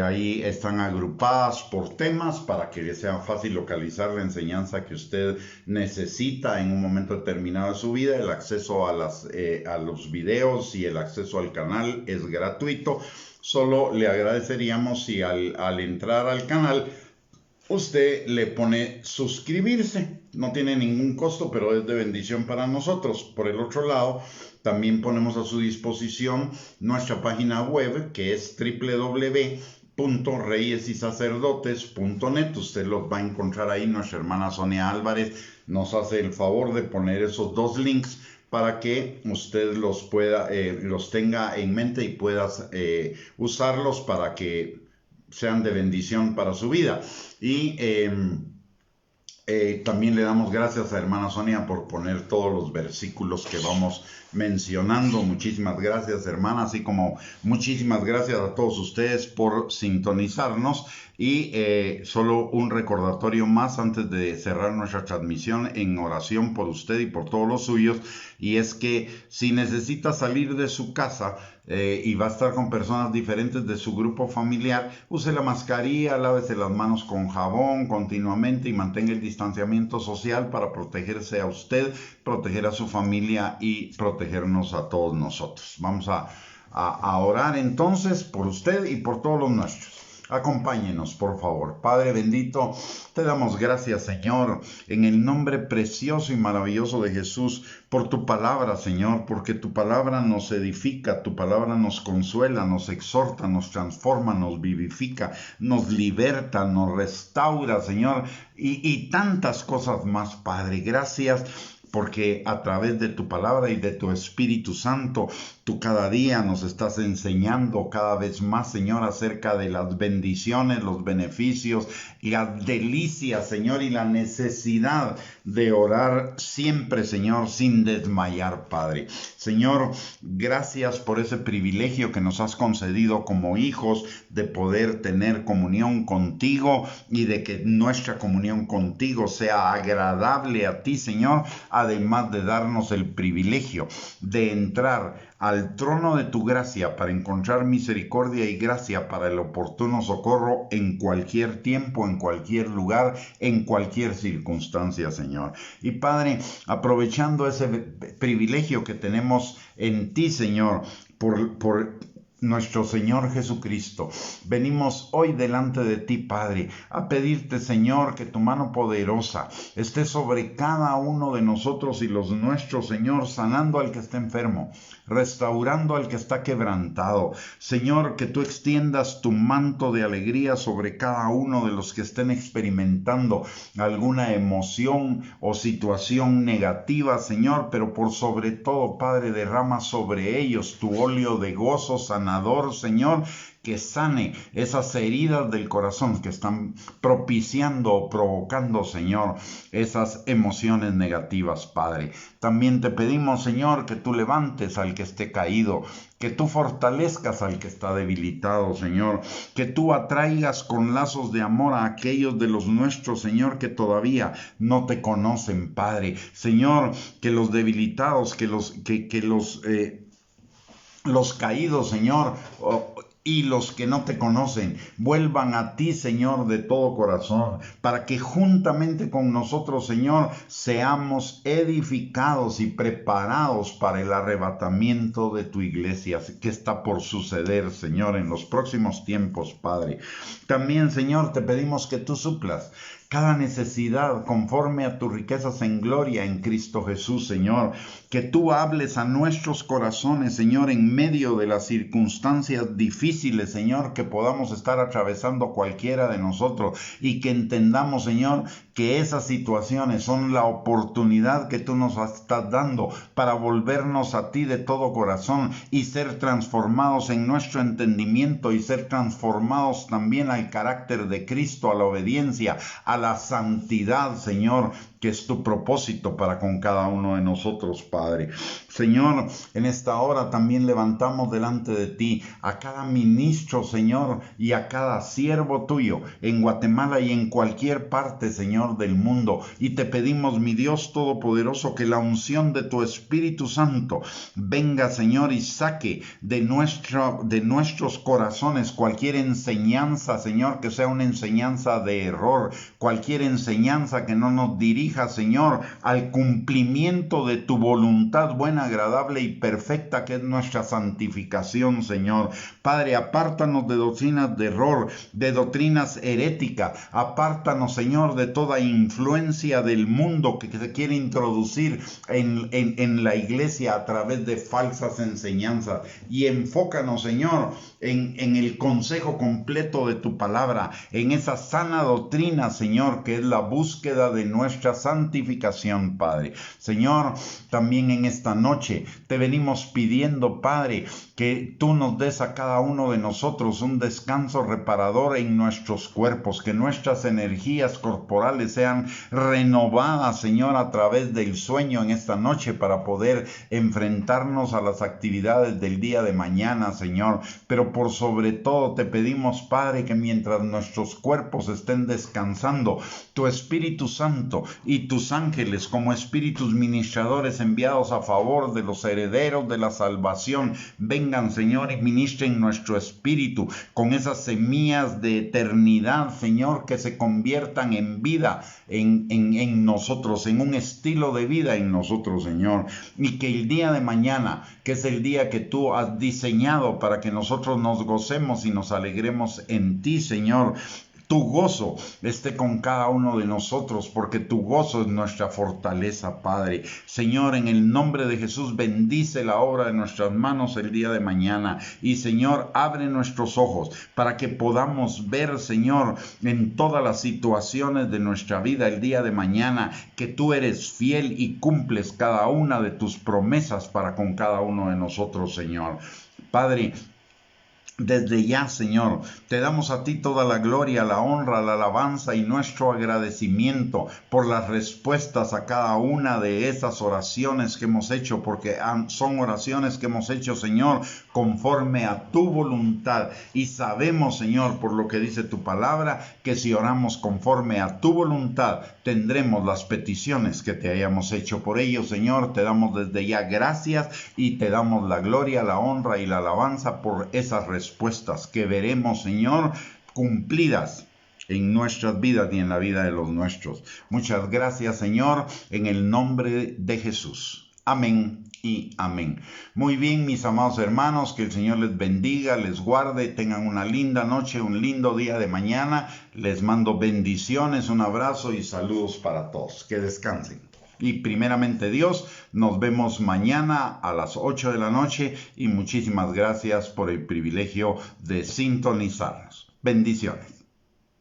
Ahí están agrupadas por temas para que le sea fácil localizar la enseñanza que usted necesita en un momento determinado de su vida. El acceso a los videos y el acceso al canal es gratuito. Solo le agradeceríamos si al entrar al canal usted le pone suscribirse. No tiene ningún costo, pero es de bendición para nosotros. Por el otro lado, también ponemos a su disposición nuestra página web, que es www.reyesysacerdotes.net. Usted los va a encontrar ahí. Nuestra hermana Sonia Álvarez nos hace el favor de poner esos dos links para que usted los tenga en mente y pueda usarlos para que sean de bendición para su vida. Y también le damos gracias a hermana Sonia por poner todos los versículos que vamos mencionando. Muchísimas gracias, hermana, así como muchísimas gracias a todos ustedes por sintonizarnos. Y solo un recordatorio más antes de cerrar nuestra transmisión, en oración por usted y por todos los suyos, y es que si necesita salir de su casa y va a estar con personas diferentes de su grupo familiar, use la mascarilla, lávese las manos con jabón continuamente y mantenga el distanciamiento social para protegerse a usted, proteger a su familia y protegernos a todos nosotros. Vamos a orar entonces por usted y por todos los nuestros. Acompáñenos, por favor. Padre bendito, te damos gracias, Señor, en el nombre precioso y maravilloso de Jesús, por tu palabra, Señor, porque tu palabra nos edifica, tu palabra nos consuela, nos exhorta, nos transforma, nos vivifica, nos liberta, nos restaura, Señor, y tantas cosas más, Padre. Gracias porque a través de tu palabra y de tu Espíritu Santo, tú cada día nos estás enseñando cada vez más, Señor, acerca de las bendiciones, los beneficios y las delicias, Señor, y la necesidad de orar siempre, Señor, sin desmayar, Padre. Señor, gracias por ese privilegio que nos has concedido como hijos de poder tener comunión contigo y de que nuestra comunión contigo sea agradable a ti, Señor, además de darnos el privilegio de entrar al trono de tu gracia para encontrar misericordia y gracia para el oportuno socorro en cualquier tiempo, en cualquier lugar, en cualquier circunstancia, Señor. Y Padre, aprovechando ese privilegio que tenemos en ti, Señor, por nuestro Señor Jesucristo, venimos hoy delante de ti, Padre, a pedirte, Señor, que tu mano poderosa esté sobre cada uno de nosotros y los nuestros, Señor, sanando al que está enfermo, restaurando al que está quebrantado. Señor, que tú extiendas tu manto de alegría sobre cada uno de los que estén experimentando alguna emoción o situación negativa, Señor, pero por sobre todo, Padre, derrama sobre ellos tu óleo de gozo sanador, Señor, que sane esas heridas del corazón que están propiciando o provocando, Señor, esas emociones negativas, Padre. También te pedimos, Señor, que tú levantes al que esté caído, que tú fortalezcas al que está debilitado, Señor, que tú atraigas con lazos de amor a aquellos de los nuestros, Señor, que todavía no te conocen, Padre. Señor, que los debilitados, los caídos, Señor, y los que no te conocen, vuelvan a ti, Señor, de todo corazón, para que juntamente con nosotros, Señor, seamos edificados y preparados para el arrebatamiento de tu iglesia, que está por suceder, Señor, en los próximos tiempos, Padre. También, Señor, te pedimos que tú suplas cada necesidad conforme a tus riquezas en gloria en Cristo Jesús, Señor. Que tú hables a nuestros corazones, Señor, en medio de las circunstancias difíciles, Señor, que podamos estar atravesando cualquiera de nosotros y que entendamos, Señor, que esas situaciones son la oportunidad que tú nos estás dando para volvernos a ti de todo corazón y ser transformados en nuestro entendimiento y ser transformados también al carácter de Cristo, a la obediencia, a la santidad, Señor, que es tu propósito para con cada uno de nosotros, Padre. Señor, en esta hora también levantamos delante de ti a cada ministro, Señor, y a cada siervo tuyo en Guatemala y en cualquier parte, Señor, del mundo. Y te pedimos, mi Dios Todopoderoso, que la unción de tu Espíritu Santo venga, Señor, y saque de nuestros corazones cualquier enseñanza, Señor, que sea una enseñanza de error, cualquier enseñanza que no nos dirija, Señor, al cumplimiento de tu voluntad buena, agradable y perfecta, que es nuestra santificación, Señor. Padre, apártanos de doctrinas de error, de doctrinas heréticas. Apártanos, Señor, de toda influencia del mundo que se quiere introducir en la iglesia a través de falsas enseñanzas. Y enfócanos, Señor, en el consejo completo de tu palabra, en esa sana doctrina, Señor, que es la búsqueda de nuestra santificación, Padre. Señor, también en esta noche te venimos pidiendo, Padre, que tú nos des a cada uno de nosotros un descanso reparador en nuestros cuerpos, que nuestras energías corporales sean renovadas, Señor, a través del sueño en esta noche para poder enfrentarnos a las actividades del día de mañana, Señor. Pero por sobre todo te pedimos, Padre, que mientras nuestros cuerpos estén descansando, tu Espíritu Santo y tus ángeles como espíritus ministradores enviados a favor de los herederos de la salvación vengan, Señor, y ministren nuestro espíritu con esas semillas de eternidad, Señor, que se conviertan en vida en nosotros, en un estilo de vida en nosotros, Señor, y que el día de mañana, que es el día que tú has diseñado para que nosotros nos gocemos y nos alegremos en ti, Señor, tu gozo esté con cada uno de nosotros, porque tu gozo es nuestra fortaleza, Padre. Señor, en el nombre de Jesús, bendice la obra de nuestras manos el día de mañana. Y, Señor, abre nuestros ojos para que podamos ver, Señor, en todas las situaciones de nuestra vida el día de mañana, que tú eres fiel y cumples cada una de tus promesas para con cada uno de nosotros, Señor. Padre, desde ya, Señor, te damos a ti toda la gloria, la honra, la alabanza y nuestro agradecimiento por las respuestas a cada una de esas oraciones que hemos hecho, porque son oraciones que hemos hecho, Señor, conforme a tu voluntad. Y sabemos, Señor, por lo que dice tu palabra, que si oramos conforme a tu voluntad, tendremos las peticiones que te hayamos hecho. Por ello, Señor, te damos desde ya gracias y te damos la gloria, la honra y la alabanza por esas respuestas que veremos, Señor, cumplidas en nuestras vidas y en la vida de los nuestros. Muchas gracias, Señor, en el nombre de Jesús. Amén y amén. Muy bien, mis amados hermanos, que el Señor les bendiga, les guarde, tengan una linda noche, un lindo día de mañana. Les mando bendiciones, un abrazo y saludos para todos. Que descansen. Y primeramente Dios, nos vemos mañana a las 8 de la noche y muchísimas gracias por el privilegio de sintonizarnos. Bendiciones.